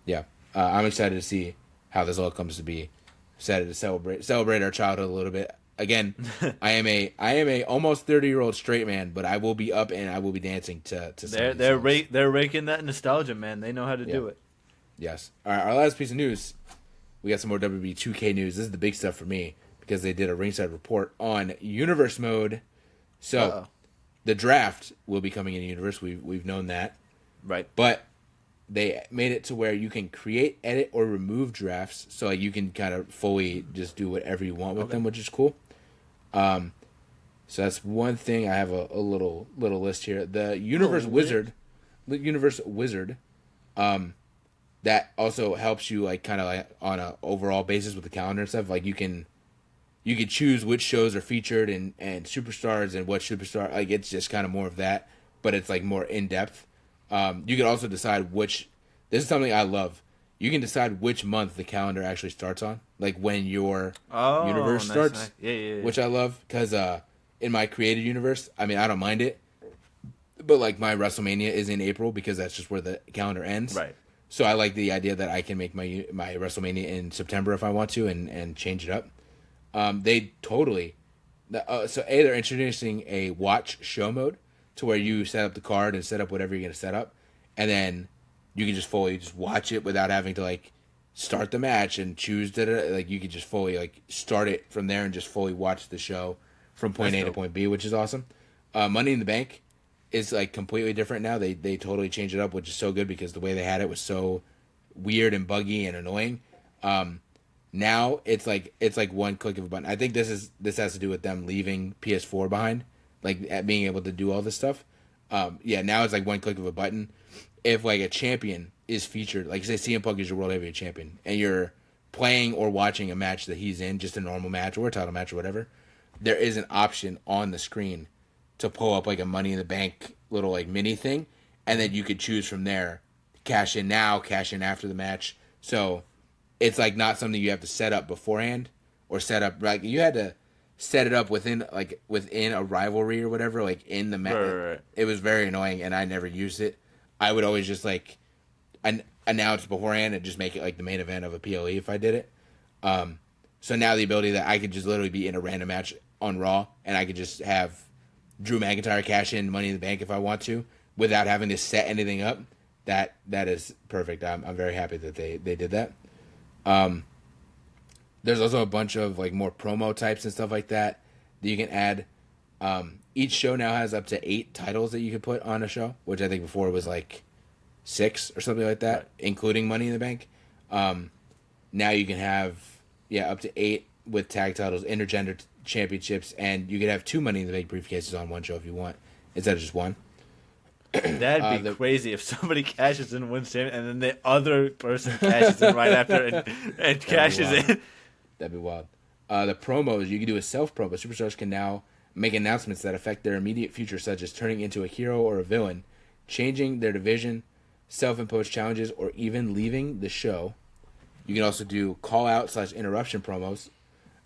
yeah. I'm excited to see how this all comes to be. Excited to celebrate our childhood a little bit. Again, I am a almost 30-year-old straight man, but I will be up and I will be dancing to they're raking that nostalgia, man. They know how to do it. Yes. All right, our last piece of news. We got some more WB 2K news. This is the big stuff for me because they did a ringside report on Universe mode. So the draft will be coming in Universe. We've known that. Right. But they made it to where you can create, edit, or remove drafts, so like you can kind of fully just do whatever you want with them, which is cool. So that's one thing. I have a little list here. The Universe Wizard, that also helps you like kind of like on a overall basis with the calendar and stuff. Like you can choose which shows are featured and superstars and what superstar. Like it's just kind of more of that, but it's like more in depth. You can also decide which. This is something I love. You can decide which month the calendar actually starts on, like when your universe starts. Nice. Yeah. Which I love because in my created universe, I mean I don't mind it, but like my WrestleMania is in April because that's just where the calendar ends. Right. So I like the idea that I can make my WrestleMania in September if I want to and change it up. They totally. So they're introducing a watch show mode to where you set up the card and set up whatever you're going to set up. And then you can just fully just watch it without having to like start the match and choose that like you could just fully like start it from there and just fully watch the show from point A to point B, which is awesome. Money in the Bank is like completely different now. They totally changed it up, which is so good because the way they had it was so weird and buggy and annoying. Now it's like one click of a button. I think this has to do with them leaving PS4 behind, like at being able to do all this stuff. Yeah, now it's like one click of a button. If like a champion is featured, like say CM Punk is your world heavyweight champion, and you're playing or watching a match that he's in, just a normal match or a title match or whatever, there is an option on the screen to pull up like a Money in the Bank little like mini thing, and then you could choose from there, cash in now, cash in after the match. So it's like not something you have to set up beforehand or set up like you had to set it up within a rivalry or whatever, like in the match. Right. It was very annoying, and I never used it. I would always just like announce beforehand and just make it like the main event of a PLE if I did it. So now the ability that I could just literally be in a random match on Raw and I could just have Drew McIntyre cash in Money in the Bank if I want to without having to set anything up. That is perfect. I'm very happy that they did that. There's also a bunch of like more promo types and stuff like that you can add. Each show now has up to 8 titles that you could put on a show, which I think before was like 6 or something like that, right, including Money in the Bank. Now you can have up to 8 with tag titles, intergender championships, and you could have 2 Money in the Bank briefcases on one show if you want, instead of just one. That'd be crazy if somebody cashes in, wins champion, and then the other person cashes in right after and cashes in. That'd be wild. The promos, you can do a self-promo. Superstars can now make announcements that affect their immediate future, such as turning into a hero or a villain, changing their division, self-imposed challenges, or even leaving the show. You can also do call-out/interruption promos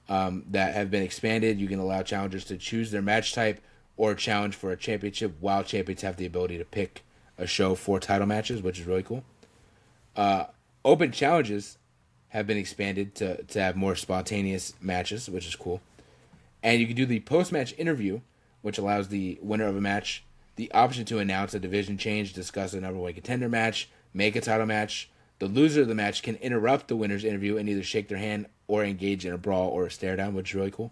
that have been expanded. You can allow challengers to choose their match type or challenge for a championship, while champions have the ability to pick a show for title matches, which is really cool. Open challenges have been expanded to have more spontaneous matches, which is cool. And you can do the post-match interview, which allows the winner of a match the option to announce a division change, discuss a number one contender match, make a title match. The loser of the match can interrupt the winner's interview and either shake their hand or engage in a brawl or a stare down, which is really cool.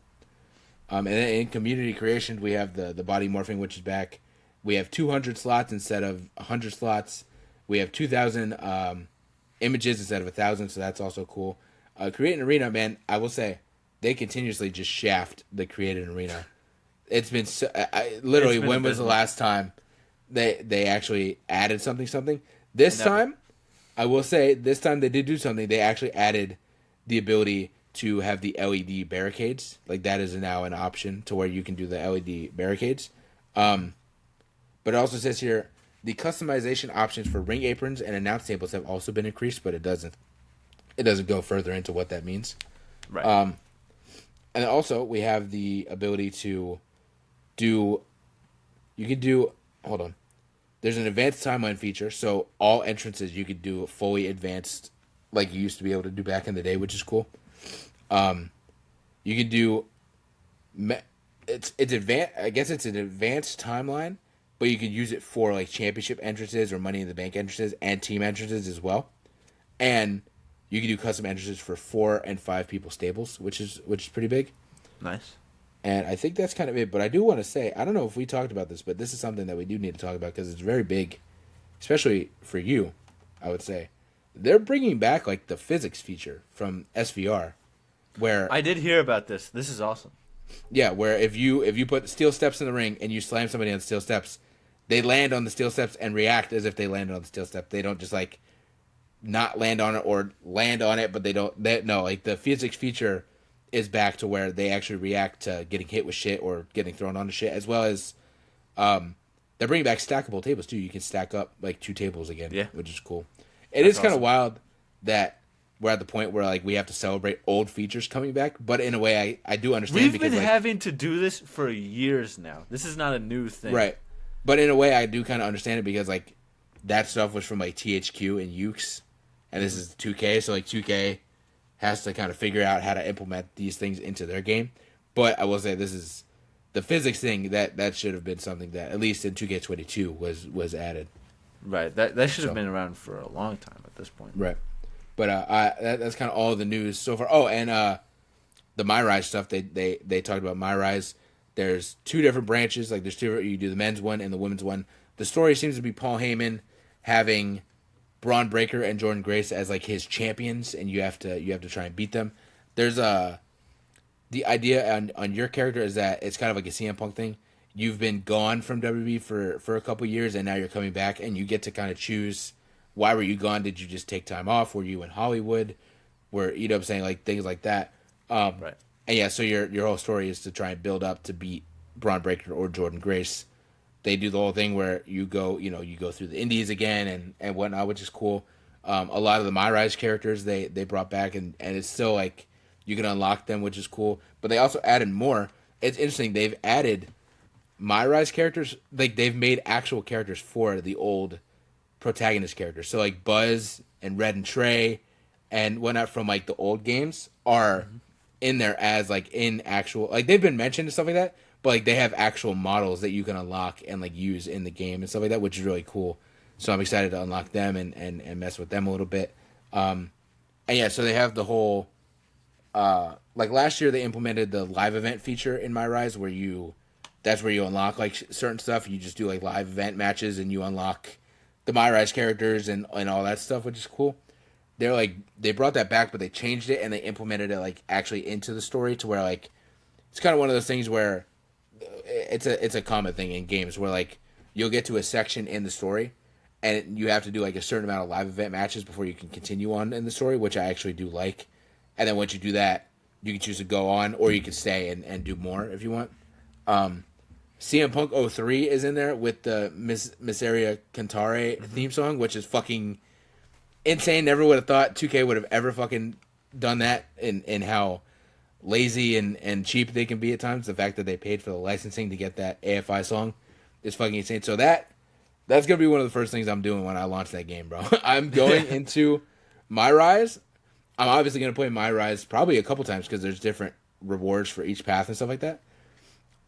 And then in community creation, we have the body morphing, which is back. We have 200 slots instead of 100 slots. We have 2,000 images instead of 1,000, so that's also cool. Create an Arena, man, I will say, they continuously just shaft the Create an Arena. It's been literally, when was the last time they actually added something? This time, I will say, this time they did do something. They actually added the ability to have the LED barricades. Like, that is now an option to where you can do the LED barricades. But it also says here, the customization options for ring aprons and announce tables have also been increased, but it doesn't go further into what that means. Right. And also, we have the ability to hold on. There's an advanced timeline feature, so all entrances you could do fully advanced, like you used to be able to do back in the day, which is cool. You can do, it's advanced. I guess it's an advanced timeline, but you can use it for like championship entrances or Money in the Bank entrances and team entrances as well. And you can do custom entrances for 4 and 5 people stables, which is pretty big. Nice. And I think that's kind of it. But I do want to say, I don't know if we talked about this, but this is something that we do need to talk about because it's very big, especially for you, I would say. They're bringing back like the physics feature from SVR, where I did hear about this. This is awesome. Yeah, where if you put steel steps in the ring and you slam somebody on the steel steps, they land on the steel steps and react as if they landed on the steel step. They don't just like not land on it or land on it, but no, like the physics feature is back to where they actually react to getting hit with shit or getting thrown onto shit, as well as they're bringing back stackable tables too. You can stack up like 2 tables again, which is cool. It is kind of wild that we're at the point where like we have to celebrate old features coming back, but in a way I do understand. We've been having to do this for years now. This is not a new thing, right? But in a way I do kind of understand it because like that stuff was from like THQ and Ukes, and this is 2K, so like 2K has to kind of figure out how to implement these things into their game. But I will say this is the physics thing that should have been something that at least in 2K22 was added. Right. That should have been around for a long time at this point. Right. But that's kind of all the news so far. Oh, and the My Rise stuff. They talked about My Rise. There's two different branches. Like there's two. You do the men's one and the women's one. The story seems to be Paul Heyman having Braun Breaker and Jordan Grace as like his champions, and you have to try and beat them. There's the idea on your character is that it's kind of like a CM Punk thing. You've been gone from WWE for a couple years, and now you're coming back, and you get to kind of choose why were you gone? Did you just take time off? Were you in Hollywood? You know what I'm saying, like things like that. Right. And yeah, so your whole story is to try and build up to beat Braun Breaker or Jordan Grace. They do the whole thing where you go through the indies again and whatnot, which is cool. A lot of the My Rise characters they brought back, and it's still like you can unlock them, which is cool. But they also added more. It's interesting. They've added My Rise characters. Like they've made actual characters for the old protagonist characters. So like Buzz and Red and Trey and whatnot from like the old games are in there as like in actual, like they've been mentioned and stuff like that. But like they have actual models that you can unlock and like use in the game and stuff like that, which is really cool. So I'm excited to unlock them and mess with them a little bit. And yeah, so they have the whole like last year they implemented the live event feature in My Rise where that's where you unlock like certain stuff. You just do like live event matches and you unlock the My Rise characters and all that stuff, which is cool. They brought that back, but they changed it and they implemented it like actually into the story to where like it's kind of one of those things where it's a common thing in games where like you'll get to a section in the story and you have to do like a certain amount of live event matches before you can continue on in the story, which I actually do like. And then once you do that, you can choose to go on or you can stay and do more if you want. CM Punk 03 is in there with the Miseria Cantare theme song, which is fucking insane. Never would have thought 2K would have ever fucking done that in how lazy and cheap they can be at times. The fact that they paid for the licensing to get that AFI song is fucking insane. So that's gonna be one of the first things I'm doing when I launch that game, bro. I'm going into My Rise. I'm obviously gonna play My Rise probably a couple times because there's different rewards for each path and stuff like that.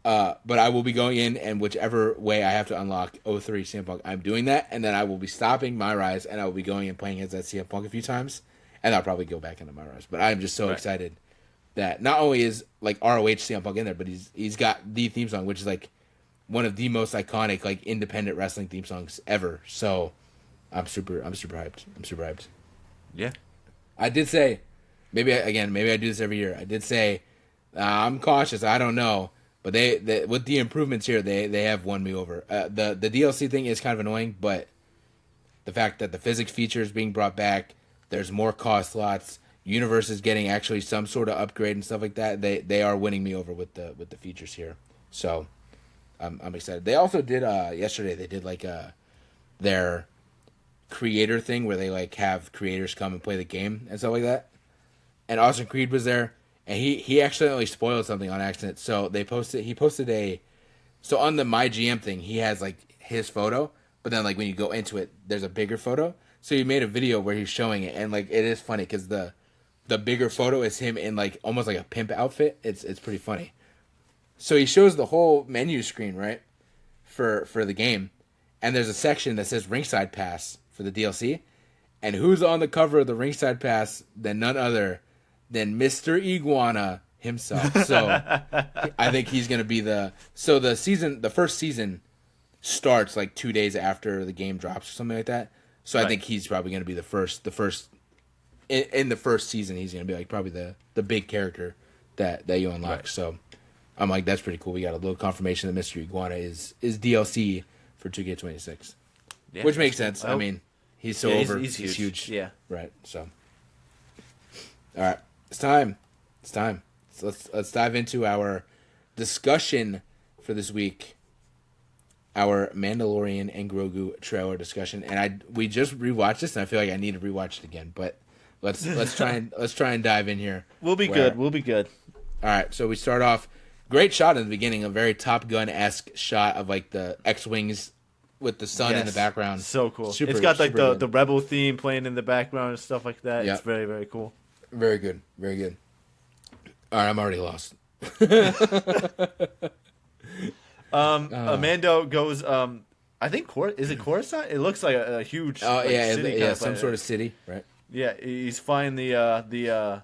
But I will be going in, and whichever way I have to unlock 03 CM Punk, I'm doing that, and then I will be stopping My Rise, and I will be going and playing as that CM Punk a few times, and I'll probably go back into My Rise. But I'm just so excited that not only is like ROH CM Punk in there, but he's got the theme song, which is like one of the most iconic like independent wrestling theme songs ever. So I'm super hyped. I'm super hyped. Yeah. I did say, maybe I do this every year. I did say I'm cautious. I don't know, but they with the improvements here, they have won me over. The DLC thing is kind of annoying, but the fact that the physics feature is being brought back, there's more cost slots. Universe is getting actually some sort of upgrade and stuff like that. They are winning me over with the features here, so I'm excited. They also did yesterday. They did like their creator thing where they like have creators come and play the game and stuff like that. And Austin Creed was there, and he accidentally spoiled something on accident. So he posted so on the My GM thing he has like his photo, but then like when you go into it, there's a bigger photo. So he made a video where he's showing it, and like it is funny because the bigger photo is him in like almost like a pimp outfit. It's pretty funny. So he shows the whole menu screen, right, for the game, and there's a section that says Ringside Pass for the DLC, and who's on the cover of the Ringside Pass than none other than Mr. Iguana himself. So I think he's gonna be the first season starts like 2 days after the game drops or something like that. So I think he's probably gonna be the first in the first season. He's gonna be like probably the big character that you unlock. Right. So I'm like, that's pretty cool. We got a little confirmation that Mr. Iguana is DLC for 2K26, which makes sense. I mean, he's so over. He's huge. Yeah. Right. So, all right, it's time. So let's dive into our discussion for this week. Our Mandalorian and Grogu trailer discussion, and we just rewatched this, and I feel like I need to rewatch it again. But let's try and dive in here. We'll be good. All right, so we start off. Great shot in the beginning, a very Top Gun-esque shot of like the X-Wings with the sun in the background. So cool. It's got like the Rebel theme playing in the background and stuff like that. Yep. It's very, very cool. Very good. Very good. All right, I'm already lost. Amando goes, I think, is it Coruscant? It looks like a huge city. Some sort of city, right? Yeah, he's flying the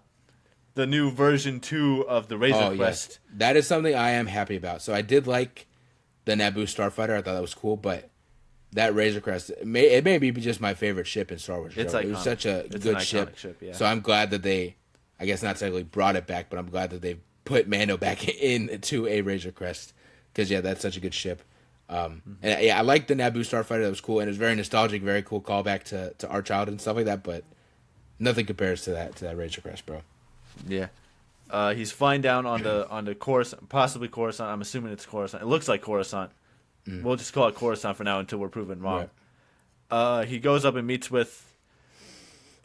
new version 2 of the Razor Crest. Yes. That is something I am happy about. So I did like the Naboo Starfighter. I thought that was cool, but that Razor Crest, it may be just my favorite ship in Star Wars. It's it was such a good ship. Yeah. So I'm glad that they, I guess not technically brought it back, but I'm glad that they put Mando back into a Razor Crest. Because, yeah, that's such a good ship. And yeah, I like the Naboo Starfighter. That was cool, and it was very nostalgic, very cool callback to our childhood and stuff like that. But nothing compares to that Razor Crest, bro. Yeah, he's flying down on the Coruscant, possibly Coruscant. I'm assuming it's Coruscant. It looks like Coruscant. We'll just call it Coruscant for now until we're proven wrong. Right. He goes up and meets with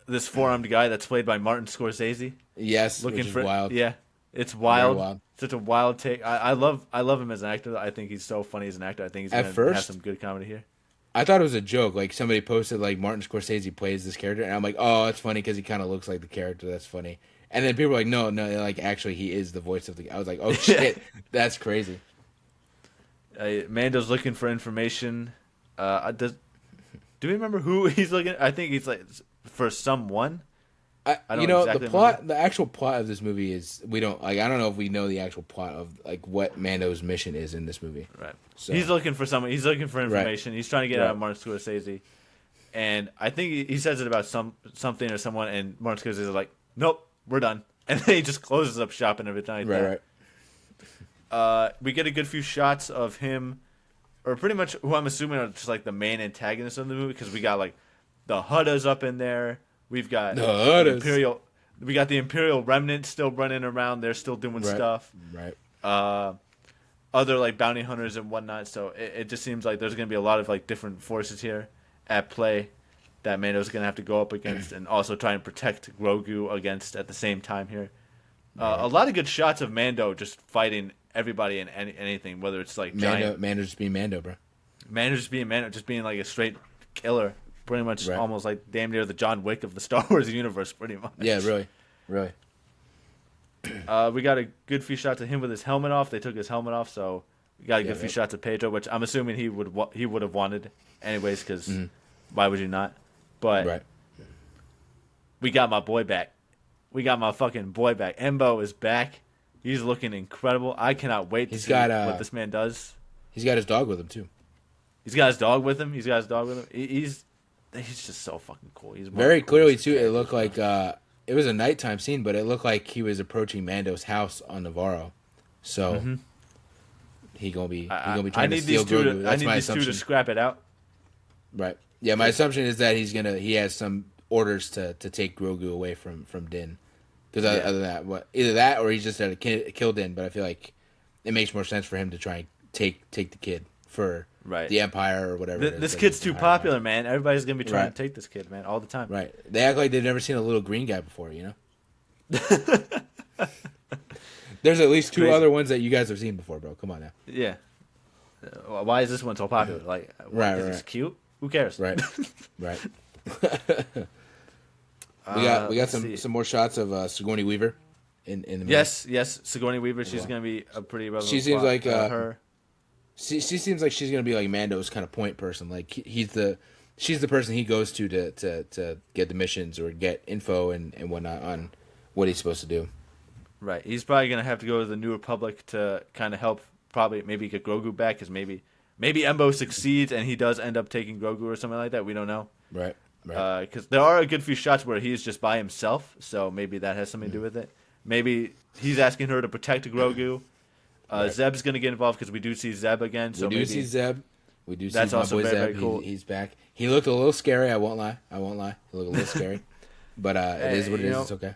this four-armed guy that's played by Martin Scorsese. Yes, looking which is for wild. Yeah, it's wild. Wild. Such a wild take. I love him as an actor. I think he's so funny as an actor. I think he's gonna have some good comedy here. I thought it was a joke. Like somebody posted like Martin Scorsese plays this character, and I'm like, oh, it's funny because he kind of looks like the character. That's funny. And then people were like, no, like actually he is the voice of the. I was like, oh shit, that's crazy. Mando's looking for information. Do we remember who he's looking? I think he's like for someone. I don't exactly the plot. Remember. The actual plot of this movie is we don't like. I don't know if we know the actual plot of like what Mando's mission is in this movie. Right. So he's looking for someone. He's looking for information. Right. He's trying to get out of Martin Scorsese, and I think he says it about something or someone, and Martin Scorsese is like, "Nope, we're done," and then he just closes up shop and everything. Like that. We get a good few shots of him, or pretty much who I'm assuming are just like the main antagonists of the movie, because we got like the Huttas up in there. We've got the Imperial. We got the Imperial remnant still running around. They're still doing stuff. Right. Other like bounty hunters and whatnot. So it just seems like there's going to be a lot of like different forces here at play that Mando's going to have to go up against and also try and protect Grogu against at the same time here. A lot of good shots of Mando just fighting everybody and anything, whether it's like Mando just being Mando, bro. Mando just being Mando, just being like a straight killer. Pretty much almost like damn near the John Wick of the Star Wars universe, pretty much. Yeah, really. We got a good few shots of him with his helmet off. They took his helmet off, so we got a good few shots of Pedro, which I'm assuming he would have wanted anyways, because why would you not? But we got my boy back. We got my fucking boy back. Embo is back. He's looking incredible. I cannot wait to see what this man does. He's got his dog with him, too. He's got his dog with him. He's just so fucking cool. He's very clearly too. It looked like it was a nighttime scene, but it looked like he was approaching Mando's house on Navarro. So he gonna be trying to steal Grogu. That's my assumption. I need these two to scrap it out. Right. Yeah. My assumption is that he has some orders to take Grogu away from Din. Because other than that, either that or he's just had to kill Din. But I feel like it makes more sense for him to try and take the kid for. Right. The Empire or whatever. This kid's too popular, man. Everybody's going to be trying to take this kid, man, all the time. Right. They act like they've never seen a little green guy before, you know? There's at least two other ones that you guys have seen before, bro. Come on now. Yeah. Why is this one so popular? Like, because it's cute? Who cares? Right. Right. we got some more shots of Sigourney Weaver in the movie. Yes, Sigourney Weaver. She's going to be a pretty relevant. She seems like her. She seems like she's gonna be like Mando's kind of point person. Like she's the person he goes to get the missions or get info and whatnot on what he's supposed to do. Right. He's probably gonna have to go to the New Republic to kind of help. Probably maybe get Grogu back, because maybe Embo succeeds and he does end up taking Grogu or something like that. We don't know. Right. Because there are a good few shots where he's just by himself, so maybe that has something to do with it. Maybe he's asking her to protect Grogu. Zeb's going to get involved because we do see Zeb again. So we do see Zeb. We do see that's my also boy very, Zeb. very cool. He's back. He looked a little scary. I won't lie. He looked a little scary. But it is what it is. It's okay.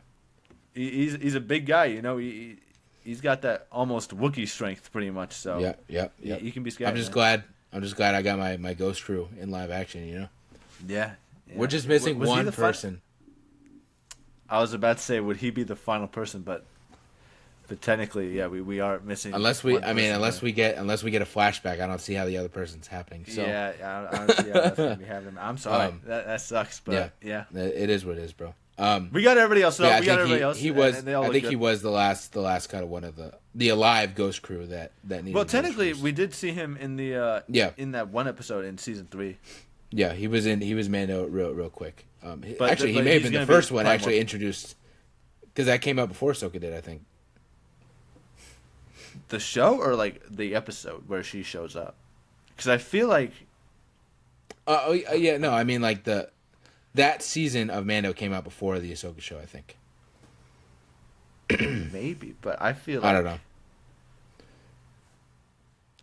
He's a big guy. You know, he's got that almost Wookiee strength pretty much. So yeah. He can be scary. I'm just glad I got my Ghost crew in live action. You know. Yeah. We're just missing one person. I was about to say, would he be the final person? But technically, yeah, we are missing. Unless we get a flashback, I don't see how the other person's happening. So yeah, I don't see how that's gonna be happening. I'm sorry, that sucks, but yeah, it is what it is, bro. We got everybody else. I think he was the last kind of one of the alive Ghost crew that needed. Well, technically, we did see him in the in that one episode in season 3. Yeah, he was Mando real quick. But Actually, he but may have he's been the gonna be first one probably actually more- introduced, because that came out before Ahsoka did, I think. the show or like the episode where she shows up. Because I feel like Yeah, no, I mean like that season of Mando came out before the Ahsoka show, I think. maybe, but I feel like I don't know.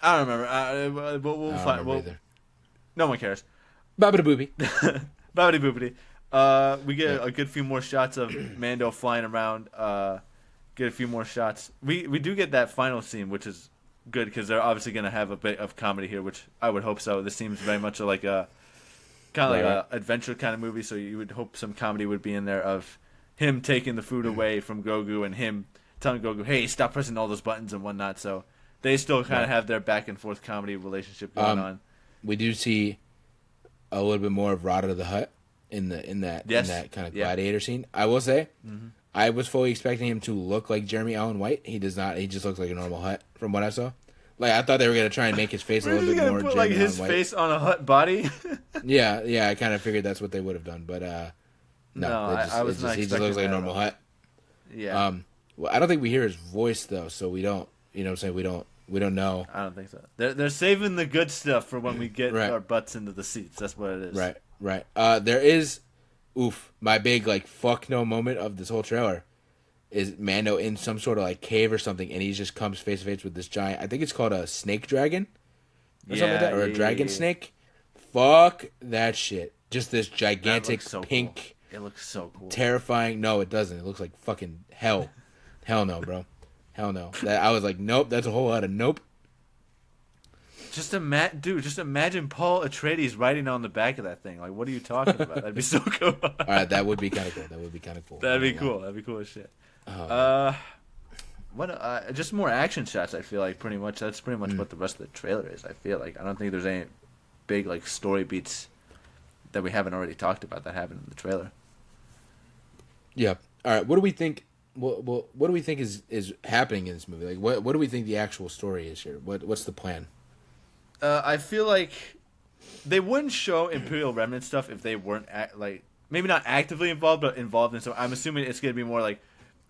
I don't remember. We'll I don't find. remember either. No one cares. Babada booby. Bobbity boopity. We get Yeah. a good few more shots of Mando flying around. Get a few more shots. We do get that final scene, which is good because they're obviously going to have a bit of comedy here, which I would hope so. This seems very much like a kind of like Right. a adventure kind of movie, so you would hope some comedy would be in there of him taking the food away from Grogu and him telling Grogu, "Hey, stop pressing all those buttons and whatnot." So they still kind of Right. have their back and forth comedy relationship going on. We do see a little bit more of Rada the Hutt in that Yes. kind of Yeah. gladiator scene. I will say, I was fully expecting him to look like Jeremy Allen White. He does not. He just looks like a normal Hutt from what I saw. Like I thought they were gonna try and make his face a We're little just bit gonna more put Jeremy like his Allen White. face on a Hutt body. Yeah. I kind of figured that's what they would have done, but No, they just, I was not he just expecting looks like a that at normal all. Hutt. Yeah, Well, I don't think we hear his voice though, so we don't. You know what I'm saying? We don't know. I don't think so. They're saving the good stuff for when we get Right. our butts into the seats. That's what it is. Right. There is, my big like fuck no moment of this whole trailer is Mando in some sort of like cave or something, and he just comes face to face with this giant. I think it's called a snake dragon or something like that, or a dragon snake. Fuck that shit. Just this That gigantic looks so pink, cool. It looks so cool. terrifying. No, it doesn't. It looks like fucking hell. Hell no, bro. Hell no. I was like, nope. That's a whole lot of nope. Just imagine Paul Atreides riding on the back of that thing. Like, what are you talking about? That'd be so cool. All right, that would be kind of cool. That'd be cool. That'd be cool as shit. Just more action shots. I feel like pretty much that's pretty much what the rest of the trailer is. I feel like I don't think there's any big like story beats that we haven't already talked about that happened in the trailer. Yeah. All right. What do we think? What do we think is happening in this movie? Like, what do we think the actual story is here? What's the plan? I feel like they wouldn't show Imperial Remnant stuff if they weren't maybe not actively involved, but involved in. So I'm assuming it's gonna be more like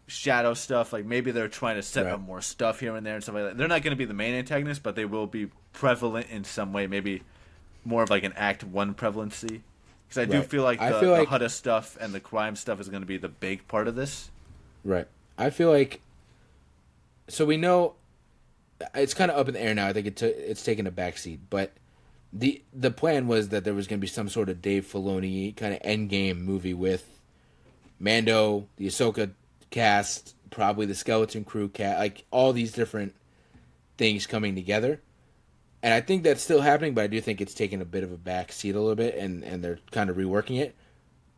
shadow stuff. Like maybe they're trying to set up more stuff here and there and stuff like that. They're not gonna be the main antagonist, but they will be prevalent in some way. Maybe more of like an Act 1 prevalency. Because I do feel like the Hutta stuff and the crime stuff is going to be the big part of this. Right. I feel like. So we know, it's kind of up in the air now. I think it's taken a backseat, but the plan was that there was going to be some sort of Dave Filoni kind of endgame movie with Mando, the Ahsoka cast, probably the Skeleton Crew cast, like all these different things coming together. And I think that's still happening, but I do think it's taken a bit of a back seat a little bit, and they're kind of reworking it.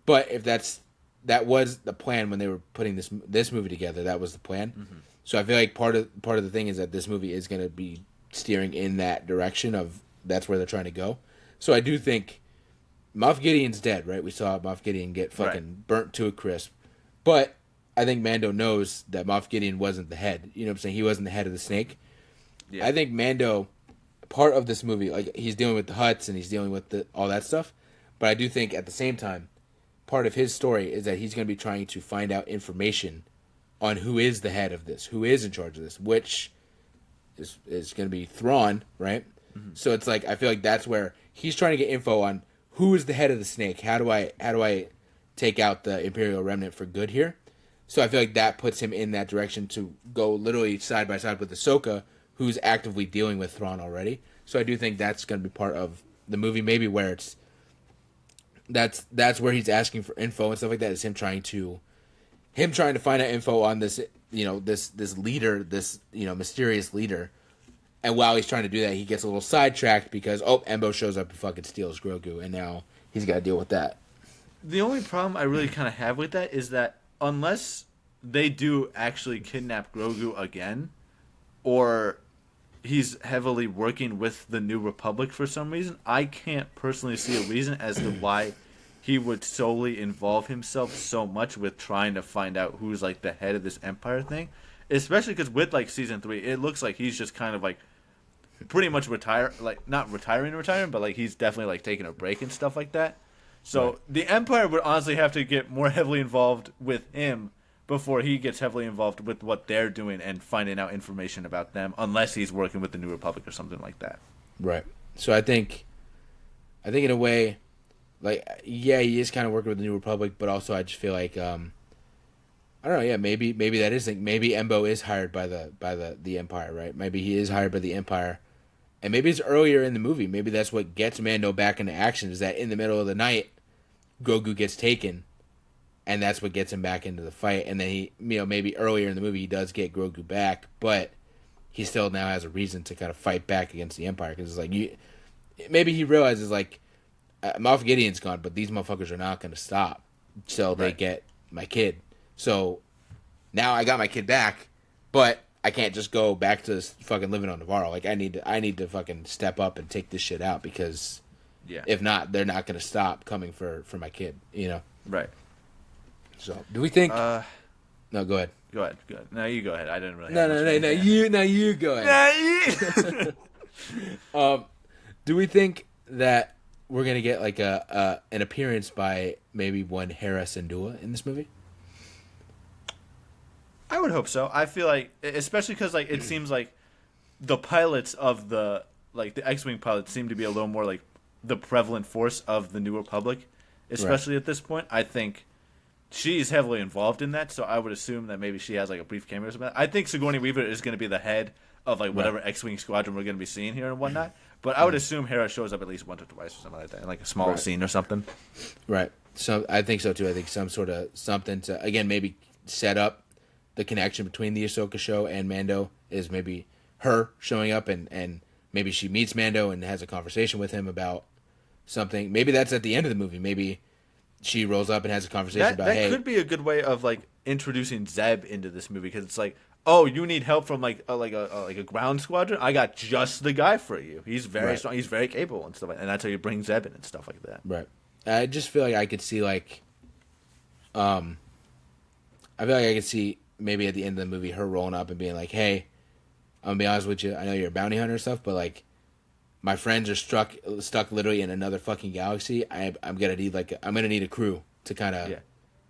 But if that was the plan when they were putting this movie together, that was the plan. Mm-hmm. So I feel like part of the thing is that this movie is going to be steering in that direction of that's where they're trying to go. So I do think Moff Gideon's dead, right? We saw Moff Gideon get fucking burnt to a crisp. But I think Mando knows that Moff Gideon wasn't the head. You know what I'm saying? He wasn't the head of the snake. Yeah. I think Mando, part of this movie, like he's dealing with the Hutts and he's dealing with all that stuff, but I do think at the same time, part of his story is that he's going to be trying to find out information on who is the head of this, who is in charge of this, which is going to be Thrawn, right? Mm-hmm. So it's like I feel like that's where he's trying to get info on who is the head of the snake. How do I take out the Imperial Remnant for good here? So I feel like that puts him in that direction to go literally side by side with Ahsoka, who's actively dealing with Thrawn already. So I do think that's going to be part of the movie, maybe where that's where he's asking for info and stuff like that. Is him trying to find out info on this, this leader, this mysterious leader. And while he's trying to do that, he gets a little sidetracked because Embo shows up and fucking steals Grogu, and now he's got to deal with that. The only problem I really kind of have with that is that unless they do actually kidnap Grogu again, or he's heavily working with the New Republic for some reason, I can't personally see a reason as to why he would solely involve himself so much with trying to find out who's like the head of this empire thing. Especially because with like season 3, it looks like he's just kind of like pretty much not retiring, but like he's definitely like taking a break and stuff like that. So the Empire would honestly have to get more heavily involved with him before he gets heavily involved with what they're doing and finding out information about them, unless he's working with the New Republic or something like that. Right. So I think in a way, like, yeah, he is kind of working with the New Republic, but also I just feel like, I don't know, yeah, maybe that is, maybe Embo is hired by the Empire, right? Maybe he is hired by the Empire, and maybe it's earlier in the movie. Maybe that's what gets Mando back into action, is that in the middle of the night, Grogu gets taken, and that's what gets him back into the fight. And then he, maybe earlier in the movie he does get Grogu back, but he still now has a reason to kind of fight back against the Empire, because it's like maybe he realizes like Moff Gideon's gone, but these motherfuckers are not going to stop till they get my kid. So now I got my kid back, but I can't just go back to fucking living on Navarro. Like I need to fucking step up and take this shit out, because if not, they're not going to stop coming for my kid. Right. So do we think? No, go ahead. Go ahead. No, you go ahead. I didn't really. No. You go ahead. Do we think that we're gonna get like an appearance by maybe one Hera Syndulla in this movie? I would hope so. I feel like, especially because like it seems like the pilots of the X-wing pilots seem to be a little more like the prevalent force of the New Republic, especially at this point. I think she's heavily involved in that, so I would assume that maybe she has like a brief cameo or something. I think Sigourney Weaver is going to be the head of like whatever X-wing squadron we're going to be seeing here and whatnot. But I would assume Hera shows up at least once or twice or something like that, in like a small scene or something. Right. So I think so too. I think some sort of something to, again, maybe set up the connection between the Ahsoka show and Mando is maybe her showing up, and maybe she meets Mando and has a conversation with him about something. Maybe that's at the end of the movie. Maybe she rolls up and has a conversation about, hey. That could be a good way of like introducing Zeb into this movie, because it's like, oh, you need help from like a ground squadron? I got just the guy for you. He's very strong. He's very capable and stuff like that. And that's how you bring Zeb in and stuff like that. Right. I just feel like I could see like, I feel like I could see maybe at the end of the movie her rolling up and being like, hey, I'm gonna be honest with you. I know you're a bounty hunter and stuff, but like, my friends are stuck literally in another fucking galaxy. I'm gonna need a crew to kind of. Yeah.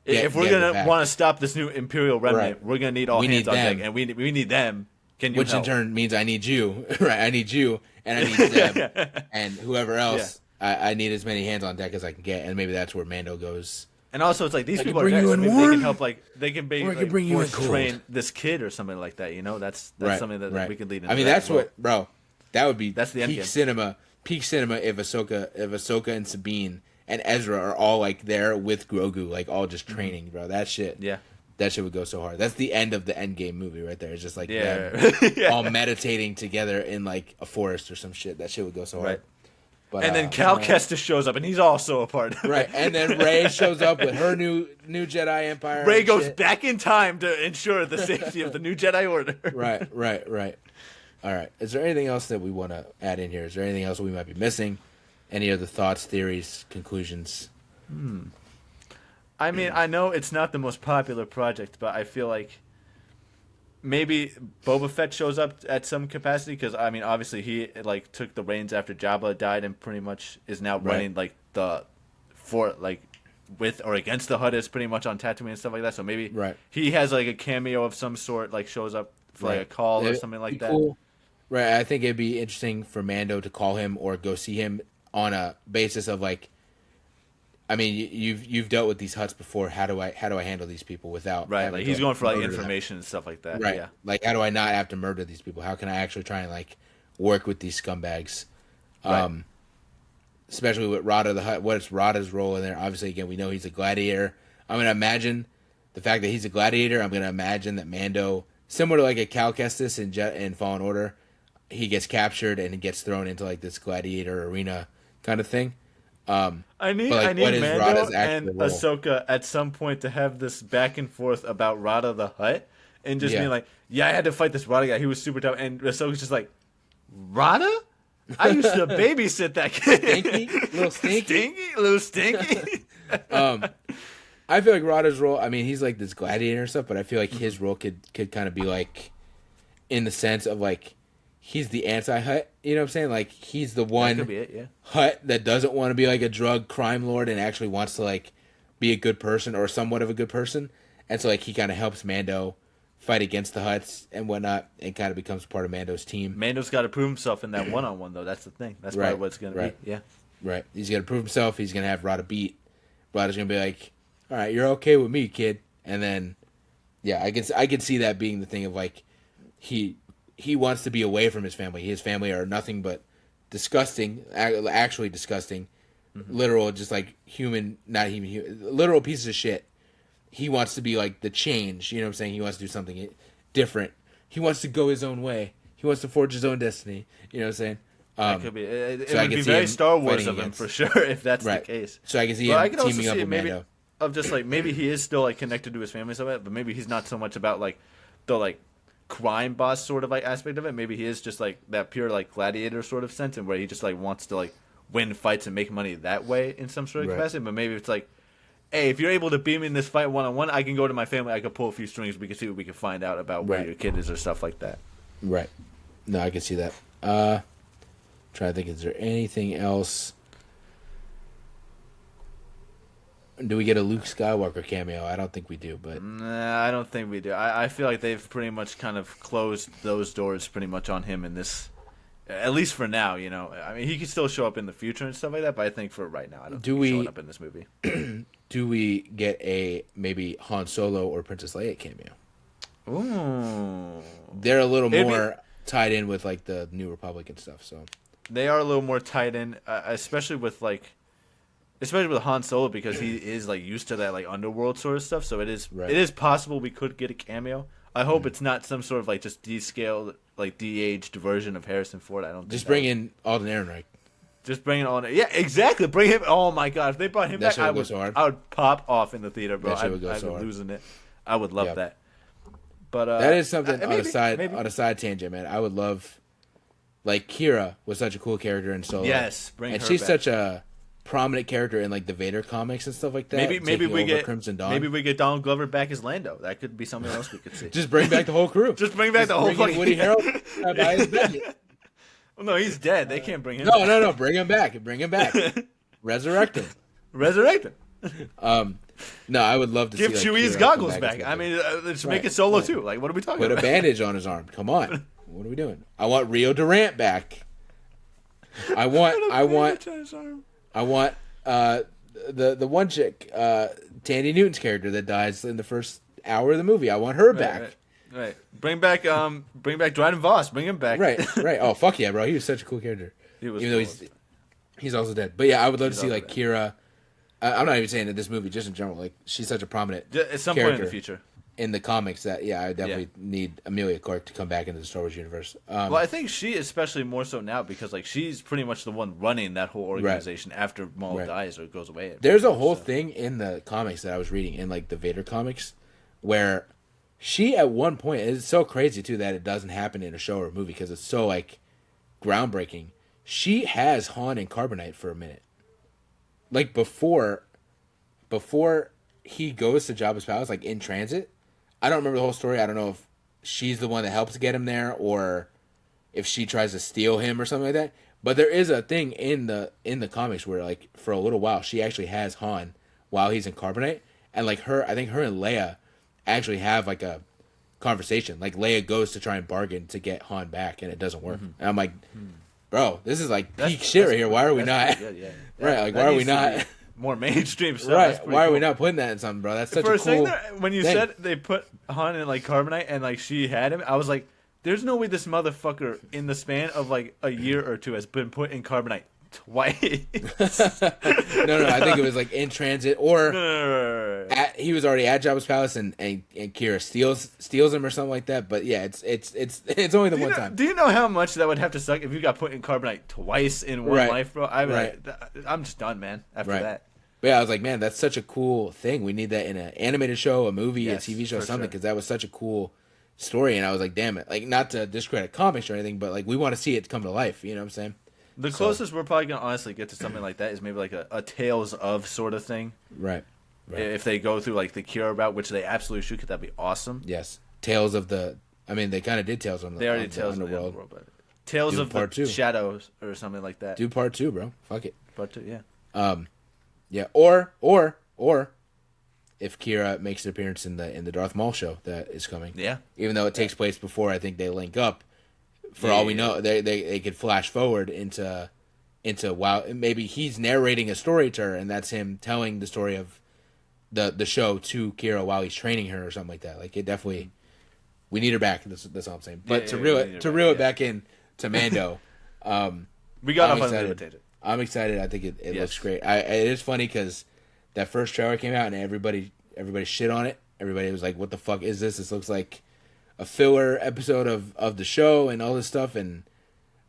If we're gonna want to stop this new Imperial remnant, we're gonna need all hands on deck, and we need them. Can you Which help? in turn means I need you, right? I need you, and I need them, and whoever else. Yeah. I need as many hands on deck as I can get, and maybe that's where Mando goes. And also, it's like these people are there, so maybe they can help. Like they can train this kid or something like that. That's something that we could lead into. I mean, that's what, bro. That would be that's the end peak game. cinema. Peak cinema if Ahsoka and Sabine and Ezra are all like there with Grogu, like all just training, bro. That shit. Yeah. That shit would go so hard. That's the end of the Endgame movie right there. It's just like them all meditating together in like a forest or some shit. That shit would go so hard. Right. But, and then Cal Kestis shows up, and he's also a part of it. Right, and then Rey shows up with her new Jedi Empire. Rey goes back in time to ensure the safety of the new Jedi Order. Right. All right. Is there anything else that we want to add in here? Is there anything else we might be missing? Any other thoughts, theories, conclusions? I mean, I know it's not the most popular project, but I feel like maybe Boba Fett shows up at some capacity, because I mean, obviously he like took the reins after Jabba died and pretty much is now running like with or against the Hutt is pretty much on Tatooine and stuff like that. So maybe he has like a cameo of some sort, like shows up for like a call or something like that. Cool. Right, I think it'd be interesting for Mando to call him or go see him on a basis of like, I mean, you've dealt with these Hutts before. How do I handle these people without like he's going for like information and stuff like that. Right. Yeah. Like, how do I not have to murder these people? How can I actually try and like work with these scumbags? Especially with Rada the Hutt. What's Rada's role in there? Obviously, again, we know he's a gladiator. I'm gonna imagine the fact that he's a gladiator. I'm gonna imagine that Mando, similar to like a Cal Kestis in Fallen Order, he gets captured and he gets thrown into like this gladiator arena kind of thing. I need Mando and Ahsoka at some point to have this back and forth about Rada the Hutt, and just being like, I had to fight this Rada guy. He was super tough, and Ahsoka's just like, Rada? I used to babysit that kid. Little stinky. I feel like Rada's role, I mean, he's like this gladiator and stuff, but I feel like his role could kind of be like, in the sense of like, he's the anti-Hut. You know what I'm saying? Like he's the That one could be it, yeah. Hut that doesn't want to be like a drug crime lord and actually wants to like be a good person or somewhat of a good person. And so like he kind of helps Mando fight against the Hutts and whatnot, and kind of becomes part of Mando's team. Mando's got to prove himself in that one-on-one though. That's the thing. That's probably what it's gonna be. Yeah. Right. He's gonna prove himself. He's gonna have Rada beat. Rada's gonna be like, "All right, you're okay with me, kid." And then, yeah, I can see that being the thing of like, he wants to be away from his family. His family are nothing but disgusting, actually disgusting, literal, just like not even human, literal pieces of shit. He wants to be like the change. You know what I'm saying? He wants to do something different. He wants to go his own way. He wants to forge his own destiny. You know what I'm saying? That could be. It would be very Star Wars of him for sure if that's the case. So I can see him teaming up with Mando. Of just like maybe he is still like connected to his family and stuff like that, but maybe he's not so much about like the like crime boss sort of like aspect of it. Maybe he is just like that pure like gladiator sort of sense, and where he just like wants to like win fights and make money that way in some sort of capacity. But maybe it's like, hey, if you're able to beat me in this fight one-on-one, I can go to my family, I can pull a few strings, we can see what we can find out about where your kid is or stuff like that. Right. No, I can see that. Trying to think, is there anything else? Do we get a Luke Skywalker cameo? I don't think we do, but nah, I don't think we do. I feel like they've pretty much kind of closed those doors pretty much on him in this, at least for now. You know, I mean, he could still show up in the future and stuff like that, but I think for right now, I don't think he's showing up in this movie. Do we get a maybe Han Solo or Princess Leia cameo? Ooh, they're a little more tied in with like the New Republic and stuff, so they are a little more tied in, especially with Han Solo, because he is like used to that like underworld sort of stuff. So it is possible we could get a cameo. I hope it's not some sort of like just descaled, like de-aged version of Harrison Ford. I don't think just bring in Alden Ehrenreich. Just bring it on. Yeah, exactly. Bring him. Oh my God, if they brought him back, I would pop off in the theater, bro. I'd be losing it. I would love that. But that is something on a side tangent, man. I would love, like Kira was such a cool character in Solo. Yes, bring her back. And she's such a prominent character in like the Vader comics and stuff like that. Maybe we get Crimson Dawn. Maybe we get Donald Glover back as Lando. That could be something else we could see. Just bring back the whole crew. Just bring back the whole fucking Woody Harrelson. By his bed. Well, no, he's dead. They can't bring him. No. Bring him back. Resurrect him. No, I would love to give see Chewie his goggles back. I mean, let's make it Solo too. Like, what are we talking about? Put a bandage on his arm. Come on. What are we doing? I want Rio Durant back. I want the one chick, Tandy Newton's character that dies in the first hour of the movie. I want her back. Right. Bring back Dryden Voss. Bring him back. Right. Oh fuck yeah, bro. He was such a cool character. Even though he's also dead. But yeah, I would love to see like Kira. I'm not even saying in this movie, just in general. Like she's such a prominent at some point in the future in the comics that I definitely need Amelia Clarke to come back into the Star Wars universe. Well, I think she especially more so now because like she's pretty much the one running that whole organization after Maul dies or goes away. There's a whole thing in the comics that I was reading in like the Vader comics where she at one point, it's so crazy too that it doesn't happen in a show or a movie because it's so like groundbreaking. She has Han in carbonite for a minute. Like before he goes to Jabba's palace, like in transit. I don't remember the whole story. I don't know if she's the one that helps get him there or if she tries to steal him or something like that. But there is a thing in the comics where like for a little while she actually has Han while he's in carbonite, and like I think her and Leia actually have like a conversation. Like Leia goes to try and bargain to get Han back, and it doesn't work. And I'm like, bro, this is like peak shit right here. Why are we not? Right, like why are we not more mainstream stuff? Right, why are we not putting that in something, bro? That's such a cool thing. When you said they put Han in like carbonite and like she had him, I was like, there's no way this motherfucker in the span of like a year or two has been put in carbonite twice. No, I think it was like in transit or he was already at Jabba's palace and Kira steals him or something like that. But yeah, it's only the one time. Do you know how much that would have to suck if you got put in carbonite twice in one life, bro? I'm just done, man. After that. But yeah, I was like, man, that's such a cool thing. We need that in an animated show, a movie, a TV show, something, because that was such a cool story. And I was like, damn it, like not to discredit comics or anything, but like we want to see it come to life. You know what I'm saying? The closest we're probably gonna honestly get to something like that is maybe like a Tales of sort of thing. Right. If they go through like the Kira route, which they absolutely should, that'd be awesome. Yes. Tales of the. I mean, they kind of did Tales on the. They already on Tales the of the Underworld. Tales Do of part the 2. Shadows or something like that. Do part 2, bro. Fuck it. Part 2, yeah. Yeah. Or if Kira makes an appearance in the Darth Maul show that is coming. Yeah. Even though it takes place before, I think they link up. For all we know, they could flash forward into wow, maybe he's narrating a story to her, and that's him telling the story of the show to Kira while he's training her or something like that. Like, it definitely, we need her back. That's all I'm saying. But to reel it back in to Mando, we got I'm off excited. unlimited. I'm excited. I think it looks great. It is funny because that first trailer came out and everybody shit on it. Everybody was like, "What the fuck is this? This looks like a filler episode of the show and all this stuff." And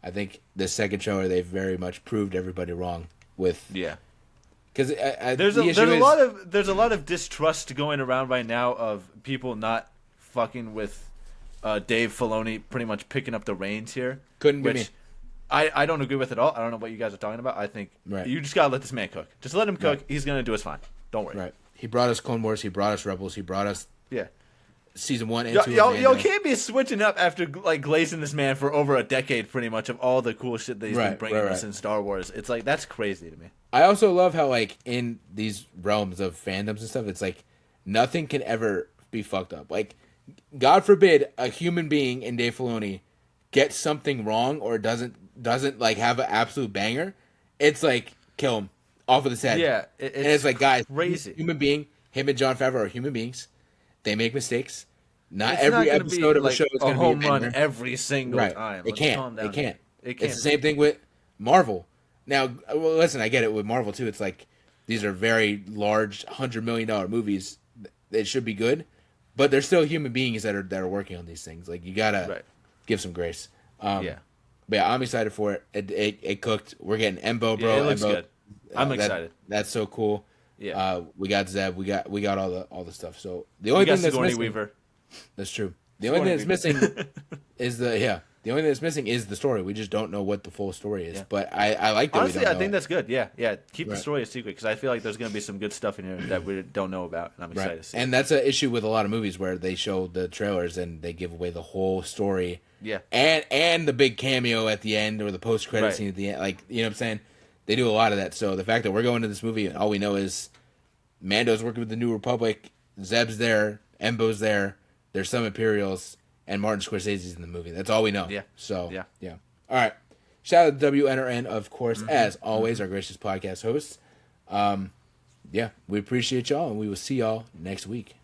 I think the second trailer, they very much proved everybody wrong with. Yeah. Because there's a lot of distrust going around right now of people not fucking with Dave Filoni pretty much picking up the reins here. Couldn't be me. I don't agree with at all. I don't know what you guys are talking about. I think you just gotta let this man cook. Just let him cook. Right. He's gonna do us fine. Don't worry. Right. He brought us Clone Wars. He brought us Rebels. He brought us season 1 and 2. Y'all can't be switching up after like glazing this man for over a decade, pretty much, of all the cool shit that he's been bringing us in Star Wars. It's like, that's crazy to me. I also love how, like, in these realms of fandoms and stuff, it's like nothing can ever be fucked up. Like, God forbid a human being in Dave Filoni gets something wrong or doesn't like have an absolute banger. It's like, kill him off of the set. Yeah, and it's like, guys, crazy. Human being, him and Jon Favreau are human beings. They make mistakes. Not it's every not episode of like a show is going to be a home run every single time. It can't. It It's the same thing with Marvel. Now, well, listen, I get it with Marvel too. It's like these are very large, $100 million movies. They should be good, but they're still human beings that are working on these things. Like, you gotta give some grace. But yeah, I'm excited for it. It cooked. We're getting Embo, bro. Yeah, it looks Embo, good. I'm excited. That's so cool. Yeah. We got Zeb. We got all the stuff. So the only thing that's Sigourney missing. Weaver. That's true. The only thing that's missing is the only thing that's missing is the story. We just don't know what the full story is. Yeah. But I like that. Honestly, I think that's good. Yeah. Keep the story a secret, because I feel like there's going to be some good stuff in here that we don't know about, and I'm excited to see. And that's an issue with a lot of movies where they show the trailers and they give away the whole story. Yeah. And the big cameo at the end or the post credit scene at the end, like, you know what I'm saying? They do a lot of that. So the fact that we're going to this movie and all we know is Mando's working with the New Republic, Zeb's there, Embo's there, there's some Imperials, and Martin Scorsese's in the movie. That's all we know. Yeah. So, yeah. All right. Shout out to WNRN, of course, as always, our gracious podcast hosts. We appreciate y'all, and we will see y'all next week.